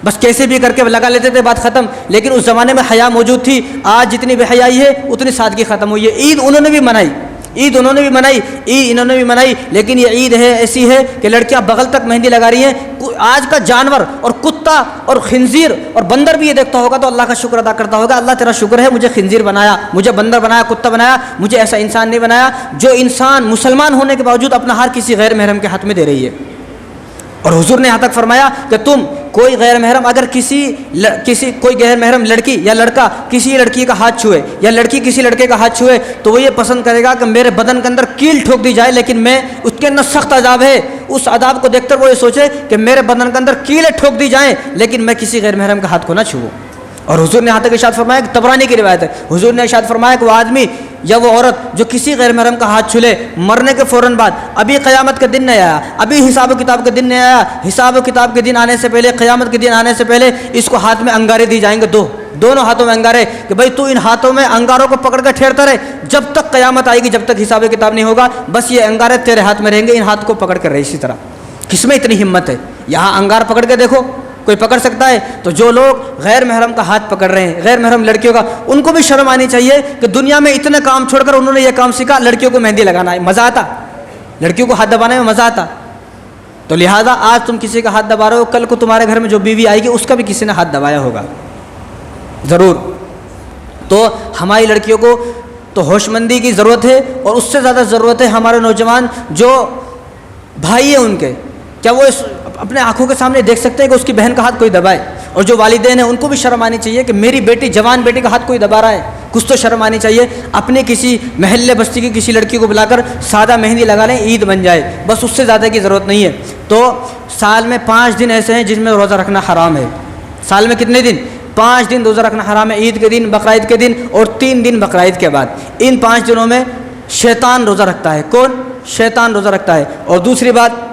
بس کیسے بھی کر کے لگا لیتے تھے، بات ختم. لیکن اس زمانے میں حیا موجود تھی. آج جتنی بے حیائی ہے اتنی سادگی ختم ہوئی ہے. عید انہوں نے بھی منائی، عید انہوں نے بھی منائی، عید انہوں نے بھی منائی، لیکن یہ عید ہے ایسی ہے کہ لڑکیاں بغل تک مہندی لگا رہی ہیں. آج کا جانور اور کتا اور خنزیر اور بندر بھی یہ دیکھتا ہوگا تو اللہ کا شکر ادا کرتا ہوگا، اللہ تیرا شکر ہے مجھے خنزیر بنایا، مجھے بندر بنایا، کتا بنایا، مجھے ایسا انسان نہیں بنایا جو انسان مسلمان ہونے کے باوجود اپنا ہر کسی غیر محرم کے ہاتھ میں دے رہی ہے. اور حضور نے یہاں تک فرمایا کہ تم کوئی غیر محرم، اگر کوئی غیر محرم لڑکی یا لڑکا کسی لڑکی کا ہاتھ چھوئے یا لڑکی کسی لڑکے کا ہاتھ چھوئے تو وہ یہ پسند کرے گا کہ میرے بدن کے اندر کیل ٹھوک دی جائے، لیکن میں اس کے اندر سخت عذاب ہے، اس عذاب کو دیکھ کر وہ یہ سوچے کہ میرے بدن کے اندر کیلیں ٹھوک دی جائیں لیکن میں کسی غیر محرم کا ہاتھ کو نہ چھوؤں. اور حضور نے یہاں تک ارشاد فرمایا کہ طبرانی کی روایت ہے، حضور نے ارشاد فرمایا کہ وہ آدمی یا وہ عورت جو کسی غیر محرم کا ہاتھ چھلے، مرنے کے فوراً بعد، ابھی قیامت کا دن نہیں آیا، ابھی حساب و کتاب کا دن نہیں آیا، حساب و کتاب کے دن آنے سے پہلے، قیامت کے دن آنے سے پہلے اس کو ہاتھ میں انگارے دی جائیں گے، دونوں ہاتھوں میں انگارے، کہ بھائی تو ان ہاتھوں میں انگاروں کو پکڑ کر ٹھہرتا رہے جب تک قیامت آئے گی، جب تک حساب و کتاب نہیں ہوگا، بس یہ انگارے تیرے ہاتھ میں رہیں گے، ان ہاتھ کو پکڑ کر رہے. اسی طرح کس میں اتنی ہمت ہے؟ یہاں انگار پکڑ کے دیکھو، کوئی پکڑ سکتا ہے؟ تو جو لوگ غیر محرم کا ہاتھ پکڑ رہے ہیں، غیر محرم لڑکیوں کا، ان کو بھی شرم آنی چاہیے کہ دنیا میں اتنے کام چھوڑ کر انہوں نے یہ کام سیکھا. لڑکیوں کو مہندی لگانا ہے، مزہ آتا، لڑکیوں کو ہاتھ دبانے میں مزہ آتا. تو لہٰذا آج تم کسی کا ہاتھ دبا رہے ہو، کل کو تمہارے گھر میں جو بیوی آئے گی اس کا بھی کسی نے ہاتھ دبایا ہوگا ضرور. تو ہماری لڑکیوں کو تو ہوش مندی کی ضرورت ہے، اور اس سے زیادہ ضرورت ہے ہمارے نوجوان جو بھائی ہیں ان کے، کیا وہ اپنے آنکھوں کے سامنے دیکھ سکتے ہیں کہ اس کی بہن کا ہاتھ کوئی دبائے؟ اور جو والدین ہیں ان کو بھی شرم آنی چاہیے کہ میری بیٹی، جوان بیٹی کا ہاتھ کوئی دبا رہا ہے، کچھ تو شرم آنی چاہیے. اپنے کسی محلے بستی کی کسی لڑکی کو بلا کر سادہ مہندی لگا لیں، عید بن جائے، بس اس سے زیادہ کی ضرورت نہیں ہے. تو سال میں 5 دن ایسے ہیں جن میں روزہ رکھنا حرام ہے. سال میں کتنے دن؟ 5 دن روزہ رکھنا حرام ہے. عید کے دن، بقرعید کے دن، اور 3 دن بقرعید کے بعد. ان 5 دنوں میں شیطان روزہ رکھتا ہے. کون؟ شیطان روزہ رکھتا ہے. اور دوسری بات،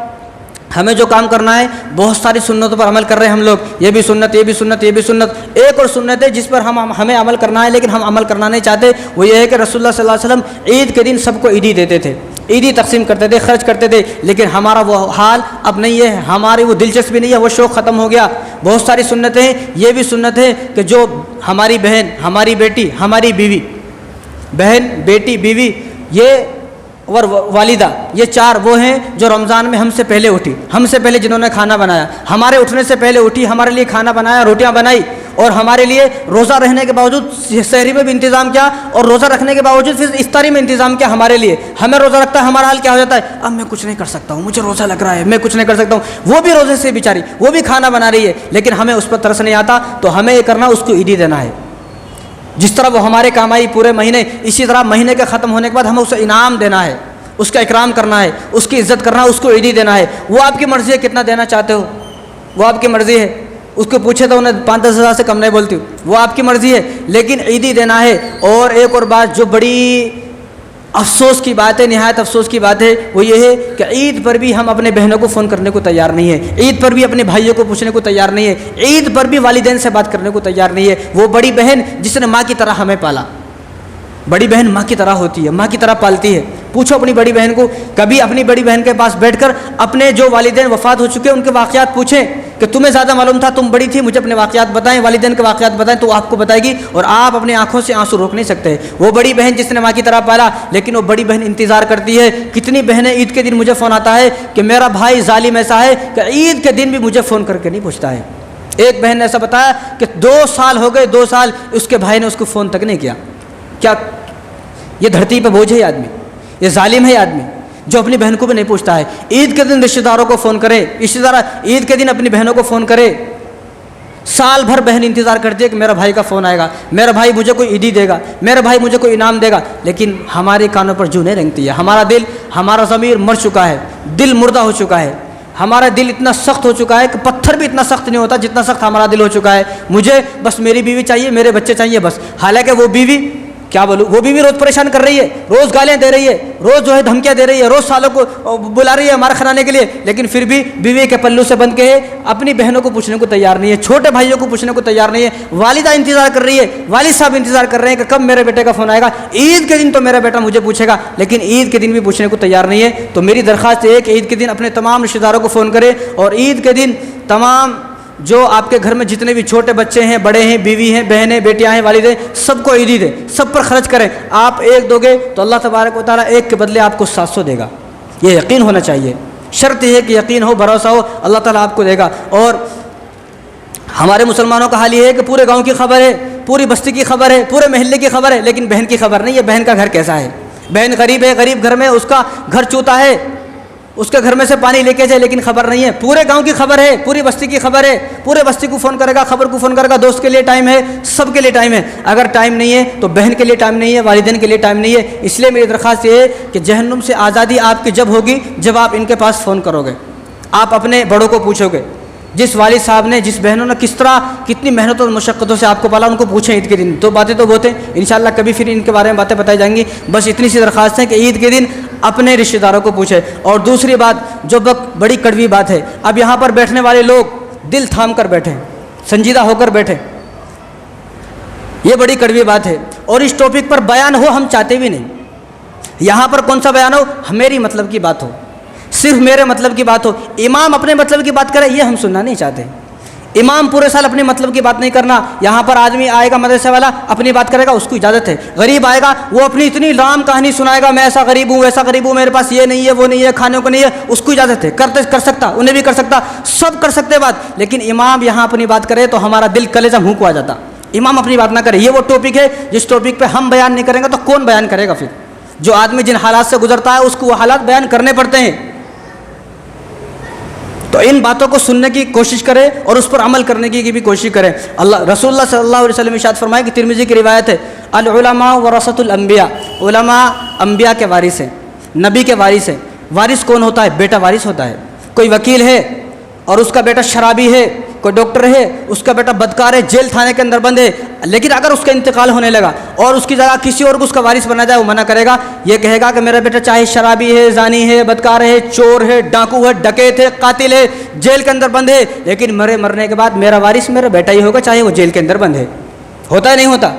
ہمیں جو کام کرنا ہے، بہت ساری سنتوں پر عمل کر رہے ہیں ہم لوگ، یہ بھی سنت، یہ بھی سنت، یہ بھی سنت. ایک اور سنت ہے جس پر ہمیں عمل کرنا ہے لیکن ہم عمل کرنا نہیں چاہتے، وہ یہ ہے کہ رسول اللہ صلی اللہ علیہ وسلم عید کے دن سب کو عیدی دیتے تھے، عیدی تقسیم کرتے تھے، خرچ کرتے تھے. لیکن ہمارا وہ حال اب نہیں ہے، ہماری وہ دلچسپی نہیں ہے، وہ شوق ختم ہو گیا. بہت ساری سنتیں ہیں. یہ بھی سنت ہے کہ جو ہماری بہن، ہماری بیٹی، ہماری بیوی، بہن، بیٹی، بیوی، یہ اور والدہ، یہ 4 وہ ہیں جو رمضان میں ہم سے پہلے اٹھی، ہم سے پہلے جنہوں نے کھانا بنایا، ہمارے اٹھنے سے پہلے اٹھی، ہمارے لیے کھانا بنایا، روٹیاں بنائی، اور ہمارے لیے روزہ رہنے کے باوجود سحری میں بھی انتظام کیا، اور روزہ رکھنے کے باوجود پھر افطاری میں انتظام کیا ہمارے لیے. ہمیں روزہ رکھتا ہے، ہمارا حال کیا ہو جاتا ہے؟ اب میں کچھ نہیں کر سکتا ہوں، مجھے روزہ لگ رہا ہے، میں کچھ نہیں کر سکتا ہوں. وہ بھی روزے سے بیچاری، وہ بھی کھانا بنا رہی ہے، لیکن ہمیں اس پر ترس نہیں آتا. تو ہمیں یہ کرنا، اس کو عیدی دینا ہے. جس طرح وہ ہمارے کام آئی پورے مہینے، اسی طرح مہینے کے ختم ہونے کے بعد ہمیں اسے انعام دینا ہے، اس کا اکرام کرنا ہے، اس کی عزت کرنا ہے، اس کو عیدی دینا ہے. وہ آپ کی مرضی ہے کتنا دینا چاہتے ہو، وہ آپ کی مرضی ہے. اس کو پوچھے تو انہیں 5-10 ہزار سے کم نہیں بولتی ہوں، وہ آپ کی مرضی ہے، لیکن عیدی دینا ہے. اور ایک اور بات جو بڑی افسوس کی بات ہے، نہایت افسوس کی بات ہے، وہ یہ ہے کہ عید پر بھی ہم اپنے بہنوں کو فون کرنے کو تیار نہیں ہے، عید پر بھی اپنے بھائیوں کو پوچھنے کو تیار نہیں ہے، عید پر بھی والدین سے بات کرنے کو تیار نہیں ہے. وہ بڑی بہن جس نے ماں کی طرح ہمیں پالا، بڑی بہن ماں کی طرح ہوتی ہے، ماں کی طرح پالتی ہے. پوچھو اپنی بڑی بہن کو، کبھی اپنی بڑی بہن کے پاس بیٹھ کر اپنے جو والدین وفات ہو چکے ہیں ان کے واقعات پوچھیں کہ تمہیں زیادہ معلوم تھا، تم بڑی تھی، مجھے اپنے واقعات بتائیں، والدین کے واقعات بتائیں، تو آپ کو بتائے گی، اور آپ اپنی آنکھوں سے آنسو روک نہیں سکتے. وہ بڑی بہن جس نے ماں کی طرح پالا، لیکن وہ بڑی بہن انتظار کرتی ہے. کتنی بہنیں عید کے دن مجھے فون آتا ہے کہ میرا بھائی ظالم ایسا ہے کہ عید کے دن بھی مجھے فون کر کے نہیں پوچھتا ہے. ایک بہن نے ایسا بتایا کہ 2 سال ہو گئے، 2 سال اس کے بھائی نے اس کو فون تک نہیں کیا. کیا یہ دھرتی پہ بوجھ ہے یہ آدمی؟ یہ ظالم ہے یہ آدمی جو اپنی بہن کو بھی نہیں پوچھتا ہے. عید کے دن رشتہ داروں کو فون کرے، رشتہ دار عید کے دن اپنی بہنوں کو فون کرے. سال بھر بہن انتظار کرتی ہے کہ میرا بھائی کا فون آئے گا، میرا بھائی مجھے کوئی عیدی دے گا، میرا بھائی مجھے کوئی انعام دے گا. لیکن ہمارے کانوں پر جو نہیں رنگتی ہے. ہمارا دل، ہمارا ضمیر مر چکا ہے، دل مردہ ہو چکا ہے. ہمارا دل اتنا سخت ہو چکا ہے کہ پتھر بھی اتنا سخت نہیں ہوتا جتنا سخت ہمارا دل ہو چکا ہے. مجھے بس میری بیوی چاہیے، میرے بچے چاہیے بس. حالانکہ وہ بیوی، کیا بولوں، وہ بیوی روز پریشان کر رہی ہے، روز گالیاں دے رہی ہے، روز جو ہے دھمکیاں دے رہی ہے، روز سالوں کو بلا رہی ہے ہمارے کھلانے کے لیے، لیکن پھر بھی بیوی کے پلو سے بند کے اپنی بہنوں کو پوچھنے کو تیار نہیں ہے، چھوٹے بھائیوں کو پوچھنے کو تیار نہیں ہے. والدہ انتظار کر رہی ہے، والد صاحب انتظار کر رہے ہیں کہ کب میرے بیٹے کا فون آئے گا، عید کے دن تو میرا بیٹا مجھے پوچھے گا، لیکن عید کے دن بھی پوچھنے کو تیار نہیں ہے. تو میری درخواست ہے کہ عید کے دن اپنے تمام رشتہ داروں کو فون کرے، اور عید کے دن تمام جو آپ کے گھر میں جتنے بھی چھوٹے بچے ہیں، بڑے ہیں، بیوی ہیں، بہنیں، بیٹیاں ہیں، والد ہیں، سب کو عیدی دیں، سب پر خرچ کریں. آپ ایک دو گے تو اللہ تبارک و تعالیٰ ایک کے بدلے آپ کو 700 دے گا. یہ یقین ہونا چاہیے، شرط یہ ہے کہ یقین ہو، بھروسہ ہو، اللہ تعالیٰ آپ کو دے گا. اور ہمارے مسلمانوں کا حال یہ ہے کہ پورے گاؤں کی خبر ہے، پوری بستی کی خبر ہے، پورے محلے کی خبر ہے، لیکن بہن کی خبر نہیں ہے. بہن کا گھر کیسا ہے، بہن غریب ہے، غریب گھر میں اس کا گھر چوتا ہے، اس کے گھر میں سے پانی لے کے جائے، لیکن خبر نہیں ہے. پورے گاؤں کی خبر ہے، پوری بستی کی خبر ہے، پورے بستی کو فون کرے گا، خبر کو فون کرے گا. دوست کے لیے ٹائم ہے، سب کے لیے ٹائم ہے. اگر ٹائم نہیں ہے تو بہن کے لیے ٹائم نہیں ہے، والدین کے لیے ٹائم نہیں ہے. اس لیے میری درخواست یہ ہے کہ جہنم سے آزادی آپ کی جب ہوگی جب آپ ان کے پاس فون کرو گے، آپ اپنے بڑوں کو پوچھو گے. جس والد صاحب نے، جس بہنوں نے کس طرح کتنی محنت اور مشقتوں سے آپ کو پالا، ان کو پوچھیں عید کے دن. تو باتیں تو بہت ہیں، انشاءاللہ کبھی پھر ان کے بارے میں باتیں بتائی جائیں گی. بس اتنی سی درخواست ہے کہ عید کے دن اپنے رشتہ داروں کو پوچھیں. اور دوسری بات جو بڑی کڑوی بات ہے، اب یہاں پر بیٹھنے والے لوگ دل تھام کر بیٹھیں، سنجیدہ ہو کر بیٹھیں. یہ بڑی کڑوی بات ہے، اور اس ٹاپک پر بیان ہو ہم چاہتے بھی نہیں. یہاں پر کون سا بیان ہو، میری مطلب کی بات ہو، صرف میرے مطلب کی بات ہو. امام اپنے مطلب کی بات کرے، یہ ہم سننا نہیں چاہتے. امام پورے سال اپنے مطلب کی بات نہیں کرنا. یہاں پر آدمی آئے گا مدرسے والا اپنی بات کرے گا, اس کو اجازت ہے. غریب آئے گا وہ اپنی اتنی رام کہانی سنائے گا, میں ایسا غریب ہوں ویسا غریب ہوں, میرے پاس یہ نہیں ہے وہ نہیں ہے, کھانے کو نہیں ہے, اس کو اجازت ہے, کر سکتا, انہیں بھی کر سکتا, سب کر سکتے بات. لیکن امام یہاں اپنی بات کرے تو ہمارا دل کلیجہ منہ کو آ جاتا. امام اپنی بات نہ کرے. یہ وہ ٹاپک ہے جس ٹاپک پہ ہم بیان نہیں کریں گے تو کون بیان کرے گا؟ پھر جو آدمی جن حالات سے گزرتا ہے اس کو وہ حالات بیان کرنے پڑتے ہیں. تو ان باتوں کو سننے کی کوشش کرے اور اس پر عمل کرنے کی بھی کوشش کرے. رسول اللہ صلی اللہ علیہ وسلم ارشاد فرمائے کہ ترمذی کی روایت ہے, العلماء ورثۃ الانبیاء, علماء انبیاء کے وارث ہیں, نبی کے وارث ہیں. وارث کون ہوتا ہے؟ بیٹا وارث ہوتا ہے. کوئی وکیل ہے اور اس کا بیٹا شرابی ہے, کوئی ڈاکٹر ہے اس کا بیٹا بدکار ہے, جیل تھانے کے اندر بند ہے, لیکن اگر اس کا انتقال ہونے لگا اور اس کی جگہ کسی اور کو اس کا وارث بنا جائے, وہ منع کرے گا. یہ کہے گا کہ میرا بیٹا چاہے شرابی ہے, زانی ہے, بدکار ہے, چور ہے, ڈاکو ہے, ڈکیت ہے, قاتل ہے, جیل کے اندر بند ہے, لیکن مرنے کے بعد میرا وارث میرا بیٹا ہی ہوگا, چاہے وہ جیل کے اندر بند ہے. ہوتا ہے نہیں ہوتا؟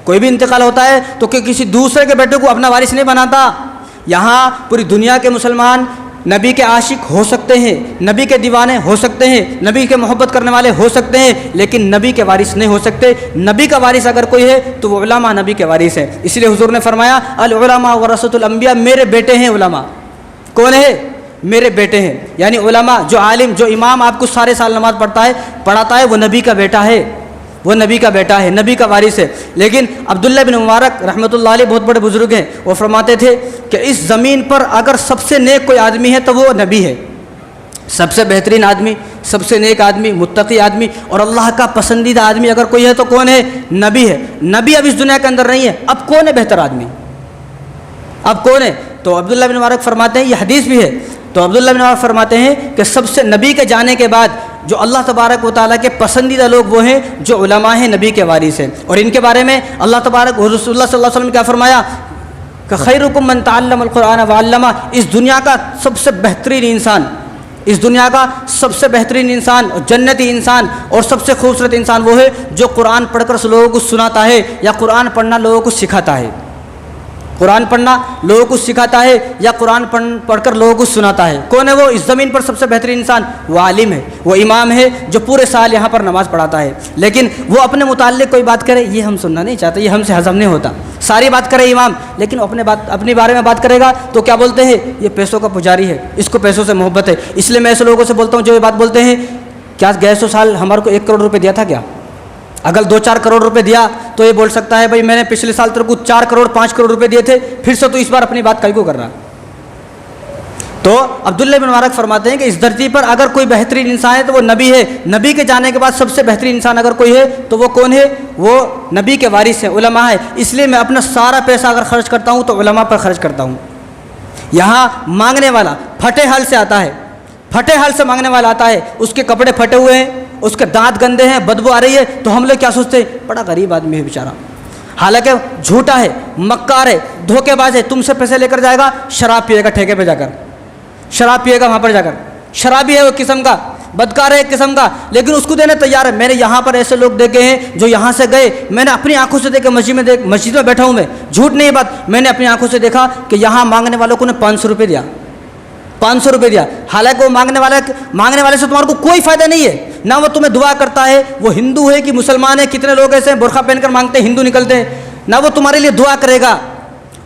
کوئی بھی انتقال ہوتا ہے تو کہ کسی دوسرے کے بیٹے کو اپنا وارث نہیں بناتا. یہاں پوری دنیا کے مسلمان نبی کے عاشق ہو سکتے ہیں, نبی کے دیوانے ہو سکتے ہیں, نبی کے محبت کرنے والے ہو سکتے ہیں, لیکن نبی کے وارث نہیں ہو سکتے. نبی کا وارث اگر کوئی ہے تو وہ علماء نبی کے وارث ہے. اس لیے حضور نے فرمایا العلماء ورثۃ الانبیاء, میرے بیٹے ہیں علماء. کون ہے؟ میرے بیٹے ہیں. یعنی علماء, جو عالم, جو امام آپ کو سارے سال نماز پڑھاتا ہے وہ نبی کا بیٹا ہے, وہ نبی کا بیٹا ہے, نبی کا وارث ہے. لیکن عبداللہ بن مبارک رحمۃ اللہ علیہ بہت بڑے بزرگ ہیں, وہ فرماتے تھے کہ اس زمین پر اگر سب سے نیک کوئی آدمی ہے تو وہ نبی ہے. سب سے بہترین آدمی, سب سے نیک آدمی, متقی آدمی اور اللہ کا پسندیدہ آدمی اگر کوئی ہے تو کون ہے؟ نبی ہے. نبی اب اس دنیا کے اندر نہیں ہے, اب کون ہے بہتر آدمی؟ اب کون ہے؟ تو عبداللہ بن مبارک فرماتے ہیں, یہ حدیث بھی ہے, تو عبداللہ بن مبارک فرماتے ہیں کہ سب سے نبی کے جانے کے بعد جو اللہ تبارک و تعالیٰ کے پسندیدہ لوگ وہ ہیں جو علماء ہیں, نبی کے وارث ہیں. اور ان کے بارے میں اللہ تبارک رسول اللہ صلی اللہ علیہ وسلم نے کیا فرمایا کہ خیرکم من تعلم القرآن وعلمہ, اس دنیا کا سب سے بہترین انسان, اس دنیا کا سب سے بہترین انسان, جنتی انسان اور سب سے خوبصورت انسان وہ ہے جو قرآن پڑھ کر لوگوں کو سناتا ہے یا قرآن پڑھنا لوگوں کو سکھاتا ہے. قرآن پڑھنا لوگوں کو سکھاتا ہے یا قرآن پڑھ کر لوگوں کو سناتا ہے. کون ہے وہ؟ اس زمین پر سب سے بہترین انسان وہ عالم ہے, وہ امام ہے جو پورے سال یہاں پر نماز پڑھاتا ہے. لیکن وہ اپنے متعلق کوئی بات کرے یہ ہم سننا نہیں چاہتے, یہ ہم سے ہضم نہیں ہوتا. ساری بات کرے امام, لیکن اپنے بارے میں بات کرے گا تو کیا بولتے ہیں؟ یہ پیسوں کا پجاری ہے, اس کو پیسوں سے محبت ہے. اس لیے میں ایسے لوگوں سے بولتا ہوں جو یہ بات بولتے ہیں, کیا گئے 100 سال ہمارے کو 1 کروڑ روپے دیا تھا کیا؟ اگر 2-4 کروڑ روپے دیا تو یہ بول سکتا ہے بھائی میں نے پچھلے سال تیرے کو 4 کروڑ 5 کروڑ روپے دیے تھے, پھر سے تو اس بار اپنی بات کئی کو کر رہا. تو عبداللہ بن مبارک فرماتے ہیں کہ اس دھرتی پر اگر کوئی بہترین انسان ہے تو وہ نبی ہے. نبی کے جانے کے بعد سب سے بہترین انسان اگر کوئی ہے تو وہ کون ہے؟ وہ نبی کے وارث ہیں, علماء ہے. اس لیے میں اپنا سارا پیسہ اگر خرچ کرتا ہوں تو علماء پر خرچ کرتا ہوں. یہاں مانگنے والا پھٹے حال سے آتا ہے, پھٹے حال سے مانگنے والا آتا ہے, اس کے کپڑے پھٹے ہوئے ہیں, اس کے دانت گندے ہیں, بدبو آ رہی ہے, تو ہم لوگ کیا سوچتے ہیں؟ بڑا غریب آدمی ہے بیچارہ. حالانکہ جھوٹا ہے, مکار ہے, دھوکے باز ہے. تم سے پیسے لے کر جائے گا, شراب پیے گا ٹھیکے پہ جا کر, شراب پیے گا وہاں پر جا کر, شرابی ہے وہ قسم کا, بدکار ہے ایک قسم کا, لیکن اس کو دینے تیار ہے. میں نے یہاں پر ایسے لوگ دیکھے ہیں جو یہاں سے گئے, میں نے اپنی آنکھوں سے دیکھا, مسجد میں بیٹھا ہوں میں, جھوٹ نہیں بات, میں نے اپنی آنکھوں سے دیکھا کہ یہاں مانگنے والوں کو نے 500 روپے دیا, 500 روپے دیا. حالانکہ وہ مانگنے والے سے تمہارے کو کوئی فائدہ نہیں ہے, نہ وہ تمہیں دعا کرتا ہے, وہ ہندو ہے کہ مسلمان ہے. کتنے لوگ ایسے ہیں برقع پہن کر مانگتے ہیں, ہندو نکلتے ہیں, نہ وہ تمہارے لیے دعا کرے گا,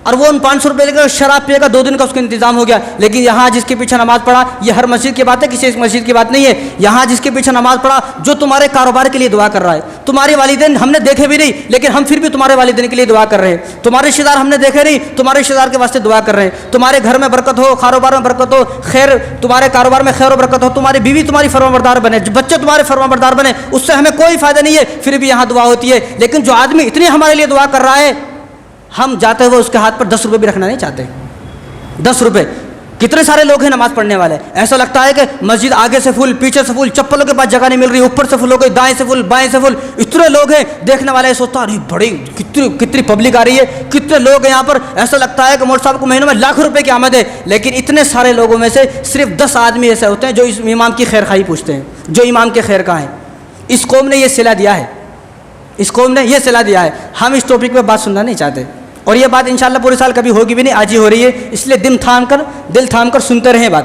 اور وہ ان 500 روپے لے کر شراب پیے گا, 2 دن کا اس کا انتظام ہو گیا. لیکن یہاں جس کے پیچھے نماز پڑھا, یہ ہر مسجد کی بات ہے, کسی ایک مسجد کی بات نہیں ہے. یہاں جس کے پیچھے نماز پڑھا جو تمہارے کاروبار کے لیے دعا کر رہا ہے, تمہارے والدین ہم نے دیکھے بھی نہیں لیکن ہم پھر بھی تمہارے والدین کے لیے دعا کر رہے ہیں, تمہارے رشتہ دار ہم نے دیکھے نہیں, تمہارے رشتہ دار کے واسطے دعا کر رہے ہیں, تمہارے گھر میں برکت ہو, کاروبار میں برکت ہو, خیر تمہارے کاروبار میں خیر و برکت ہو, تمہاری بیوی تمہاری فرمانبردار بنے, بچے تمہارے فرمانبردار بنے, اس سے ہمیں کوئی فائدہ نہیں ہے, پھر بھی یہاں دعا ہوتی ہے. لیکن جو آدمی اتنی ہمارے لیے دعا کر رہا ہے, ہم جاتے ہوئے اس کے ہاتھ پر 10 روپے بھی رکھنا نہیں چاہتے. 10 روپے. کتنے سارے لوگ ہیں نماز پڑھنے والے, ایسا لگتا ہے کہ مسجد آگے سے فل, پیچھے سے فل, چپلوں کے پاس جگہ نہیں مل رہی, اوپر سے فل ہو گئی, دائیں سے فل, بائیں سے فل, اتنے لوگ ہیں. دیکھنے والے سوچتا ارے بڑی کتنی پبلک آ رہی ہے, کتنے لوگ ہیں یہاں پر, ایسا لگتا ہے کہ مولوی صاحب کو مہینوں میں لاکھوں روپے کی آمد ہے. لیکن اتنے سارے لوگوں میں سے صرف 10 آدمی ایسے ہوتے ہیں جو اس امام کی خیر خواہی پوچھتے ہیں, جو امام کے خیر کا ہے. اس قوم نے یہ صلہ دیا ہے, اس قوم نے یہ صلہ دیا ہے. ہم اس ٹاپک پہ بات سننا نہیں چاہتے, اور یہ بات انشاءاللہ پورے سال کبھی ہوگی بھی نہیں, آج ہی ہو رہی ہے. اس لیے دل تھام کر سنتے رہیں بات.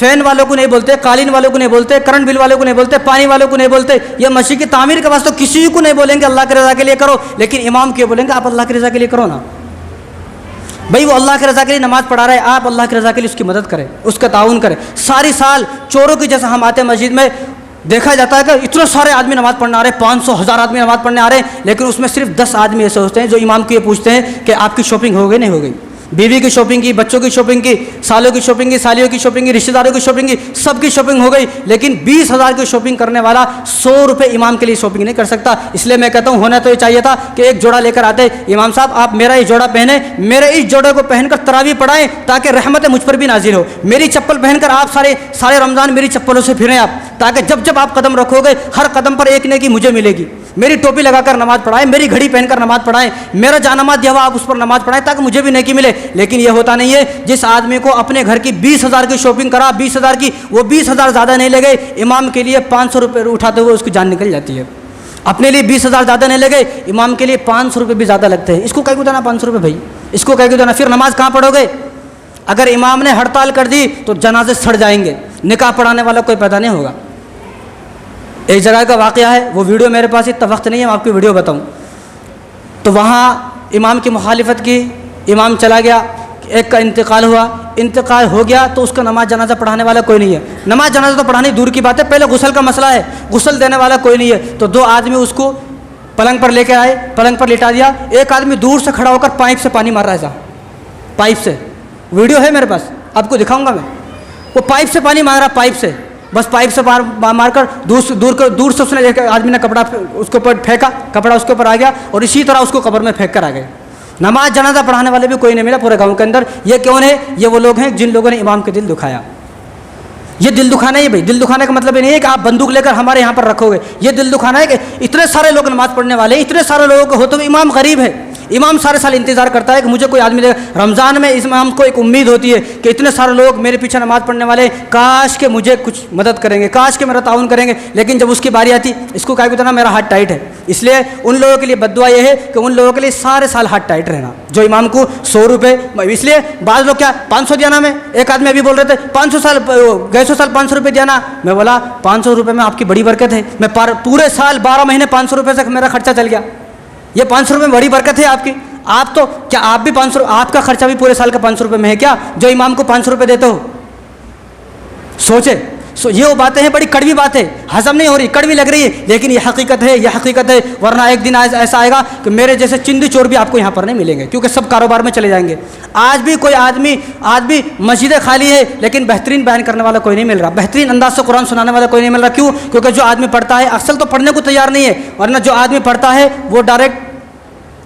فین والوں کو نہیں بولتے, قالین والوں کو نہیں بولتے, کرنٹ بل والوں کو نہیں بولتے, پانی والوں کو نہیں بولتے. یہ مسجد کی تعمیر کے واسطے کسی کو نہیں بولیں گے اللہ کی رضا کے لیے کرو, لیکن امام کے بولیں گے آپ اللہ کی رضا کے لیے کرو نا. بھائی وہ اللہ کی رضا کے لیے نماز پڑھا رہا ہے, آپ اللہ کی رضا کے لیے اس کی مدد کریں, اس کا تعاون کریں. ساری سال چوروں کی جیسا ہم آتے ہیں مسجد میں, دیکھا جاتا ہے کہ اتنے سارے آدمی نماز پڑھنے آ رہے ہیں, 500,000 آدمی نماز پڑھنے آ رہے ہیں, لیکن اس میں صرف 10 آدمی ایسے ہوتے ہیں جو امام کو یہ پوچھتے ہیں کہ آپ کی شاپنگ ہو گئی نہیں ہو گئی. بیوی کی شاپنگ کی, بچوں کی شاپنگ کی, سالوں کی شاپنگ کی, سالیوں کی شاپنگ کی, رشتہ داروں کی شاپنگ کی, سب کی شاپنگ ہو گئی, لیکن 20,000 کی شاپنگ کرنے والا 100 روپے امام کے لیے شاپنگ نہیں کر سکتا. اس لیے میں کہتا ہوں ہونا تو یہ چاہیے تھا کہ ایک جوڑا لے کر آتے, امام صاحب آپ میرا یہ جوڑا پہنیں, میرے اس جوڑے کو پہن کر تراویح پڑھائیں تاکہ رحمت مجھ پر بھی نازل ہو. میری چپل پہن کر آپ سارے رمضان میری چپلوں سے پھریں آپ, تاکہ جب جب آپ قدم رکھو گے ہر قدم پر ایک نیکی مجھے ملے گی. میری ٹوپی لگا کر نماز پڑھائیں, میری گھڑی پہن کر نماز پڑھائیں, میرا جانماز دیا ہوا آپ اس پر نماز پڑھائیں تاکہ مجھے بھی نیکی ملے. لیکن یہ ہوتا نہیں ہے. جس آدمی کو اپنے گھر کی 20,000 کی شاپنگ کرا, 20,000 کی, وہ 20,000 زیادہ نہیں لگے, امام کے لیے 500 روپے اٹھاتے ہوئے اس کی جان نکل جاتی ہے. اپنے لیے 20,000 زیادہ نہیں لگے, امام کے لیے 500 روپے بھی زیادہ لگتے ہیں. اس کو کہہ کے دینا 500 روپے, بھائی اس کو کہہ کے دینا. پھر نماز کہاں پڑھو گے؟ اگر امام نے ہڑتال کر دی تو جنازے سڑ جائیں گے, نکاح پڑھانے والا کوئی پیدا نہیں ہوگا. ایک جگہ کا واقعہ ہے, وہ ویڈیو میرے پاس اتنا وقت نہیں ہے, میں آپ کو ویڈیو بتاؤں. تو وہاں امام کی مخالفت کی, امام چلا گیا, ایک کا انتقال ہوا, انتقال ہو گیا تو اس کا نماز جنازہ پڑھانے والا کوئی نہیں ہے. نماز جنازہ تو پڑھانی دور کی بات ہے, پہلے غسل کا مسئلہ ہے, غسل دینے والا کوئی نہیں ہے. تو 2 آدمی اس کو پلنگ پر لے کے آئے, پلنگ پر لٹا دیا. ایک آدمی دور سے کھڑا ہو کر پائپ سے پانی مار رہا ہے صاحب, پائپ سے, ویڈیو ہے میرے پاس, آپ کو دکھاؤں گا میں. وہ پائپ سے پانی مار رہا, پائپ سے, بس پائپ سے مار کر دور سے اس نے, ایک آدمی نے کپڑا اس کے اوپر پھینکا, کپڑا اس کے اوپر آ گیا اور اسی طرح اس کو قبر میں پھینک کر آ گئے. نماز جنازہ پڑھانے والے بھی کوئی نہیں ملا پورے گاؤں کے اندر. یہ کون ہے؟ یہ وہ لوگ ہیں جن لوگوں نے امام کے دل دکھایا. یہ دل دکھانا ہی, بھائی دل دکھانے کا مطلب یہ نہیں ہے کہ آپ بندوق لے کر ہمارے یہاں پر رکھو گے. یہ دل دکھانا ہے کہ اتنے سارے لوگ نماز پڑھنے والے ہیں, اتنے سارے لوگوں کو ہوتے ہوئے امام غریب ہے. امام سارے سال انتظار کرتا ہے کہ مجھے کوئی آدمی دے گا. رمضان میں اس امام کو ایک امید ہوتی ہے کہ اتنے سارے لوگ میرے پیچھے نماز پڑھنے والے, کاش کہ مجھے کچھ مدد کریں گے, کاش کہ میرا تعاون کریں گے. لیکن جب اس کی باری آتی, اس کو کہا کہ اتنا میرا ہاتھ ٹائٹ ہے. اس لیے ان لوگوں کے لیے بد دعا یہ ہے کہ ان لوگوں کے لیے سارے سال ہاتھ ٹائٹ رہنا, جو امام کو 100 روپے. اس لیے بعض لوگ کیا 500 دینا, میں ایک آدمی ابھی بول رہے تھے 500 سال 500 روپے دینا. میں بولا 500 روپے میں آپ کی بڑی برکت ہے, میں پورے سال 12 مہینے 500 روپے سے میرا خرچہ چل گیا. یہ 500 روپے میں بڑی برکت ہے آپ کی. آپ تو کیا آپ بھی 500, آپ کا خرچہ بھی پورے سال کا 500 روپے میں ہے کیا, جو امام کو 500 روپے دیتے ہو؟ سوچے. یہ وہ باتیں ہیں, بڑی کڑوی بات ہے, ہضم نہیں ہو رہی, کڑوی لگ رہی ہے, لیکن یہ حقیقت ہے, یہ حقیقت ہے. ورنہ ایک دن ایسا آئے گا کہ میرے جیسے چندی چور بھی آپ کو یہاں پر نہیں ملیں گے, کیونکہ سب کاروبار میں چلے جائیں گے. آج بھی کوئی آج بھی مسجدیں خالی ہے, لیکن بہترین بیان کرنے والا کوئی نہیں مل رہا, بہترین انداز سے قرآن سنانے والا کوئی نہیں مل رہا. کیوں؟ کیونکہ جو آدمی پڑھتا ہے اصل تو پڑھنے کو تیار نہیں ہے, ورنہ جو آدمی پڑھتا ہے وہ ڈائریکٹ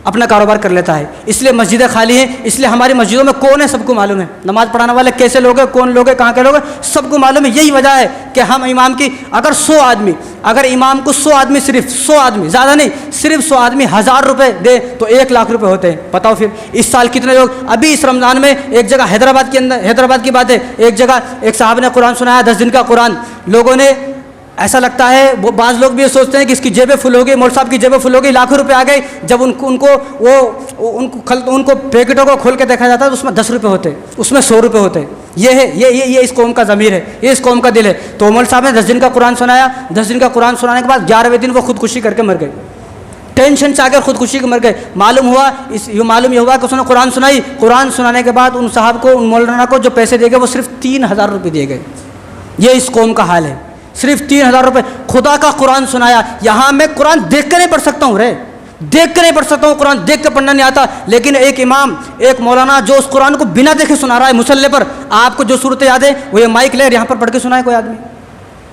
اپنا کاروبار کر لیتا ہے. اس لیے مسجدیں خالی ہیں. اس لیے ہماری مسجدوں میں کون ہے سب کو معلوم ہے, نماز پڑھانے والے کیسے لوگ ہیں, کون لوگ ہیں, کہاں کے لوگ ہیں, سب کو معلوم ہے. یہی وجہ ہے کہ ہم امام کی اگر امام کو 100 آدمی, صرف 100 آدمی, زیادہ نہیں, صرف 100 آدمی 1000 روپے دے تو 1 لاکھ روپے ہوتے ہیں. بتاؤ پھر اس سال کتنے لوگ. ابھی اس رمضان میں ایک جگہ حیدرآباد کی بات ہے, ایک جگگہ ایک صاحب نے قرآن سنایا, 10 دن کا قرآن. لوگوں نے, ایسا لگتا ہے, وہ بعض لوگ بھی یہ سوچتے ہیں کہ اس کی جیبیں فل ہو گئی, مول صاحب کی جیبیں فل ہو گئی, لاکھوں روپے آ گئے. جب ان کو پیکٹوں کو کھول کے دیکھا جاتا ہے تو اس میں 10 روپے ہوتے, اس میں 100 روپے ہوتے. یہ ہے, یہ اس قوم کا ضمیر ہے, یہ اس قوم کا دل ہے. تو مول صاحب نے 10 دن کا قرآن سنایا. 10 دن کا قرآن سنانے کے بعد 11ویں دن وہ خودکشی کر کے مر گئے, ٹینشن سے آ کر خودکشی کے مر گئے. معلوم یہ ہوا کہ اس نے قرآن سنائی. قرآن سنانے کے بعد ان صاحب کو, ان مولانا کو جو پیسے دیے گئے وہ صرف 3000 روپے دیے گئے. یہ اس قوم کا حال ہے, صرف 3000 روپے. خدا کا قرآن سنایا. یہاں میں قرآن دیکھ کے نہیں پڑھ سکتا ہوں, دیکھ کے نہیں پڑھ سکتا ہوں, قرآن دیکھ کے پڑھنا نہیں آتا. لیکن ایک امام, ایک مولانا جو اس قرآن کو بنا دیکھے سنا رہا ہے مصلی پر, آپ کو جو صورتیں یاد ہے وہ یہ مائک لے یہاں پر پڑھ کے سنائے کوئی آدمی,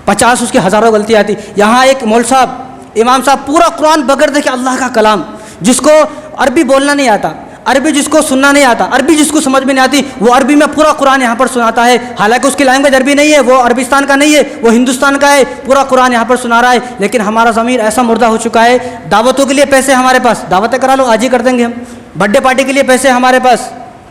50 اس کی ہزاروں غلطی آتی. یہاں ایک مول صاحب, امام صاحب پورا قرآن بغیر دیکھے, اللہ کا کلام, جس کو عربی بولنا نہیں آتا, عربی جس کو سننا نہیں آتا, عربی جس کو سمجھ میں نہیں آتی, وہ عربی میں پورا قرآن یہاں پر سناتا ہے. حالانکہ اس کی لینگویج عربی نہیں ہے, وہ عربستان کا نہیں ہے, وہ ہندوستان کا ہے. پورا قرآن یہاں پر سنا رہا ہے. لیکن ہمارا ضمیر ایسا مردہ ہو چکا ہے. دعوتوں کے لیے پیسے ہمارے پاس, دعوتیں کرا لو, آج ہی کر دیں گے ہم. برتھ ڈے پارٹی کے لیے پیسے ہمارے پاس,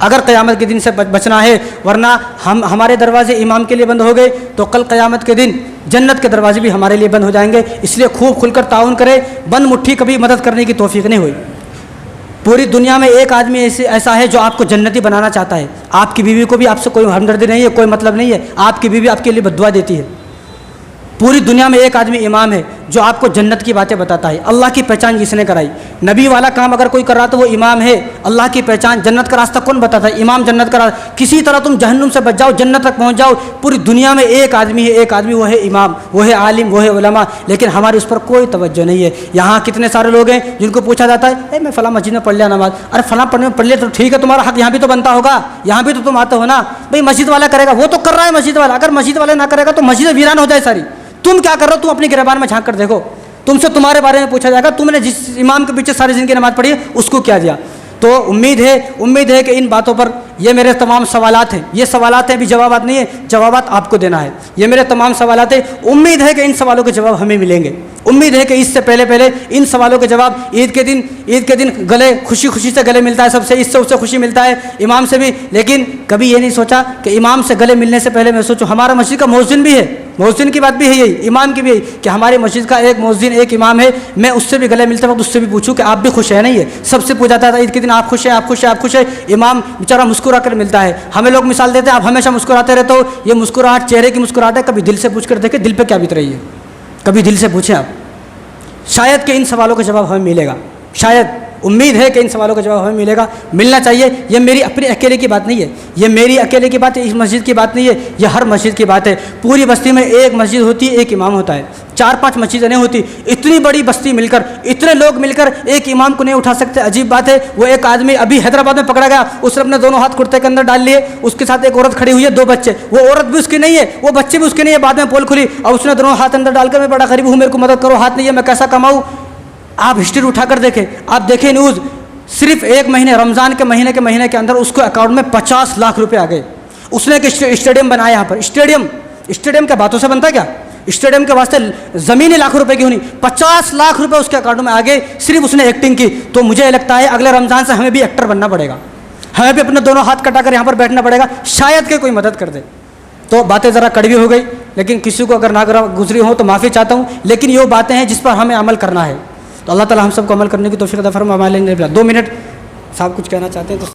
اگر قیامت کے دن سے بچنا ہے، ورنہ ہمارے دروازے امام کے لیے بند ہو گئے تو کل قیامت کے دن جنت کے دروازے بھی ہمارے لیے بند ہو جائیں گے۔ اس لیے خوب کھل کر تعاون کرے، بند مٹھی کبھی مدد کرنے کی توفیق نہیں ہوئی۔ پوری دنیا میں ایک آدمی ایسا ہے جو آپ کو جنتی بنانا چاہتا ہے، آپ کی بیوی کو بھی آپ سے کوئی ہمدردی نہیں ہے، کوئی مطلب نہیں ہے، آپ کی بیوی آپ کے لیے بد دعا دیتی ہے۔ پوری دنیا میں ایک آدمی امام ہے جو آپ کو جنت کی باتیں بتاتا ہے، اللہ کی پہچان جس نے کرائی۔ نبی والا کام اگر کوئی کر رہا تو وہ امام ہے۔ اللہ کی پہچان، جنت کا راستہ کون بتاتا ہے؟ امام جنت کا راستہ۔ کسی طرح تم جہنم سے بچ جاؤ، جنت تک پہنچ جاؤ۔ پوری دنیا میں ایک آدمی ہے، ایک آدمی، وہ ہے امام، وہ ہے عالم، وہ ہے علماء، لیکن ہماری اس پر کوئی توجہ نہیں ہے۔ یہاں کتنے سارے لوگ ہیں جن کو پوچھا جاتا ہے میں فلاں مسجد میں پڑھ لیا نماز، ارے فلاں پڑھنے میں پڑھ لیا تو ٹھیک ہے، تمہارا حق یہاں بھی تو بنتا ہوگا، یہاں بھی تو تم آتے ہو نا۔ بھائی مسجد والا کرے گا، وہ تو کر رہا ہے مسجد والا، اگر مسجد والا نہ کرے گا تو مسجد ویران ہو جائے ساری۔ تم کیا کر رہے ہو؟ تم اپنی گریبان میں جھانک کر دیکھو، تم سے تمہارے بارے میں پوچھا جائے گا تم نے جس امام کے پیچھے ساری زندگی نماز پڑھی ہے اس کو کیا دیا۔ تو امید ہے کہ ان باتوں پر یہ میرے تمام سوالات ہیں، یہ سوالات ہیں، ابھی جوابات نہیں ہیں، جوابات آپ کو دینا ہے۔ یہ میرے تمام سوالات ہیں، امید ہے کہ ان سوالوں کے جواب ہمیں ملیں گے۔ امید ہے کہ اس سے پہلے ان سوالوں کے جواب عید کے دن گلے خوشی سے گلے ملتا ہے سب سے، اس سے خوشی ملتا ہے، امام سے بھی۔ لیکن کبھی یہ نہیں سوچا کہ امام سے گلے ملنے سے پہلے میں سوچوں ہمارا مسجد کا مؤذن بھی ہے، مؤذن کی بات بھی ہے یہی، امام کی بھی ہے کہ ہماری مسجد کا ایک مؤذن، ایک امام ہے، میں اس سے بھی گلے ملتے وقت اس سے بھی پوچھوں کہ آپ بھی خوش ہیں؟ نہیں ہے، سب سے پوچھا تھا عید کے دن آپ خوش ہیں، آپ خوش ہیں، آپ خوش ہیں، امام بیچارہ مسکرا کر ملتا ہے۔ ہمیں لوگ مثال دیتے ہیں آپ ہمیشہ مسکراتے رہتے ہو، یہ مسکراہٹ چہرے کی مسکراہٹ ہے، کبھی دل سے پوچھ کر دیکھیں دل پہ کیا بیت رہی ہے، کبھی دل سے پوچھیں آپ۔ شاید کہ ان سوالوں کا جواب ہمیں ملے گا، شاید، امید ہے کہ ان سوالوں کا جواب ہمیں ملے گا، ملنا چاہیے۔ یہ میری اپنی اکیلے کی بات نہیں ہے، یہ میری اکیلے کی بات ہے، اس مسجد کی بات نہیں ہے، یہ ہر مسجد کی بات ہے۔ پوری بستی میں ایک مسجد ہوتی ہے، ایک امام ہوتا ہے، 4-5 مسجدیں نہیں ہوتی۔ اتنی بڑی بستی مل کر، اتنے لوگ مل کر ایک امام کو نہیں اٹھا سکتے، عجیب بات ہے۔ وہ ایک آدمی ابھی حیدرآباد میں پکڑا گیا، اس نے اپنے دونوں ہاتھ کرتے کے اندر ڈال لیے، اس کے ساتھ ایک عورت کھڑی ہوئی ہے، 2 بچے، وہ عورت بھی اس کی نہیں ہے، وہ بچے بھی اس کے نہیں ہے، بعد میں پول کھلی اور اس نے دونوں ہاتھ اندر ڈال کر میں بڑا غریب ہوں، میرے کو مدد کرو، ہاتھ نہیں ہے، میں کیسا کماؤں؟ آپ ہسٹری اٹھا کر دیکھیں، آپ دیکھیں نیوز، صرف ایک مہینے، رمضان کے مہینے کے اندر اس کو اکاؤنٹ میں 50 لاکھ روپے آ گئے۔ اس نے ایک اسٹیڈیم بنایا یہاں پر، اسٹیڈیم کیا باتوں سے بنتا ہے کیا؟ اسٹیڈیم کے واسطے زمینیں لاکھوں روپے کی ہونی، 50 لاکھ روپے اس کے اکاؤنٹ میں آ گئے، صرف اس نے ایکٹنگ کی۔ تو مجھے لگتا ہے اگلے رمضان سے ہمیں بھی ایکٹر بننا پڑے گا، ہمیں بھی اپنے دونوں ہاتھ کٹا کر یہاں پر بیٹھنا پڑے گا، شاید کہ کوئی مدد کر دے۔ تو باتیں ذرا کڑوی ہو گئی، لیکن کسی کو اگر نہ گزری ہو تو معافی چاہتا ہوں، لیکن یہ باتیں ہیں جس پر ہمیں عمل کرنا ہے۔ تو اللہ تعالی ہم سب کو عمل کرنے کی توفیق عطا فرمائے۔ 2 منٹ صاحب کچھ کہنا چاہتے ہیں تو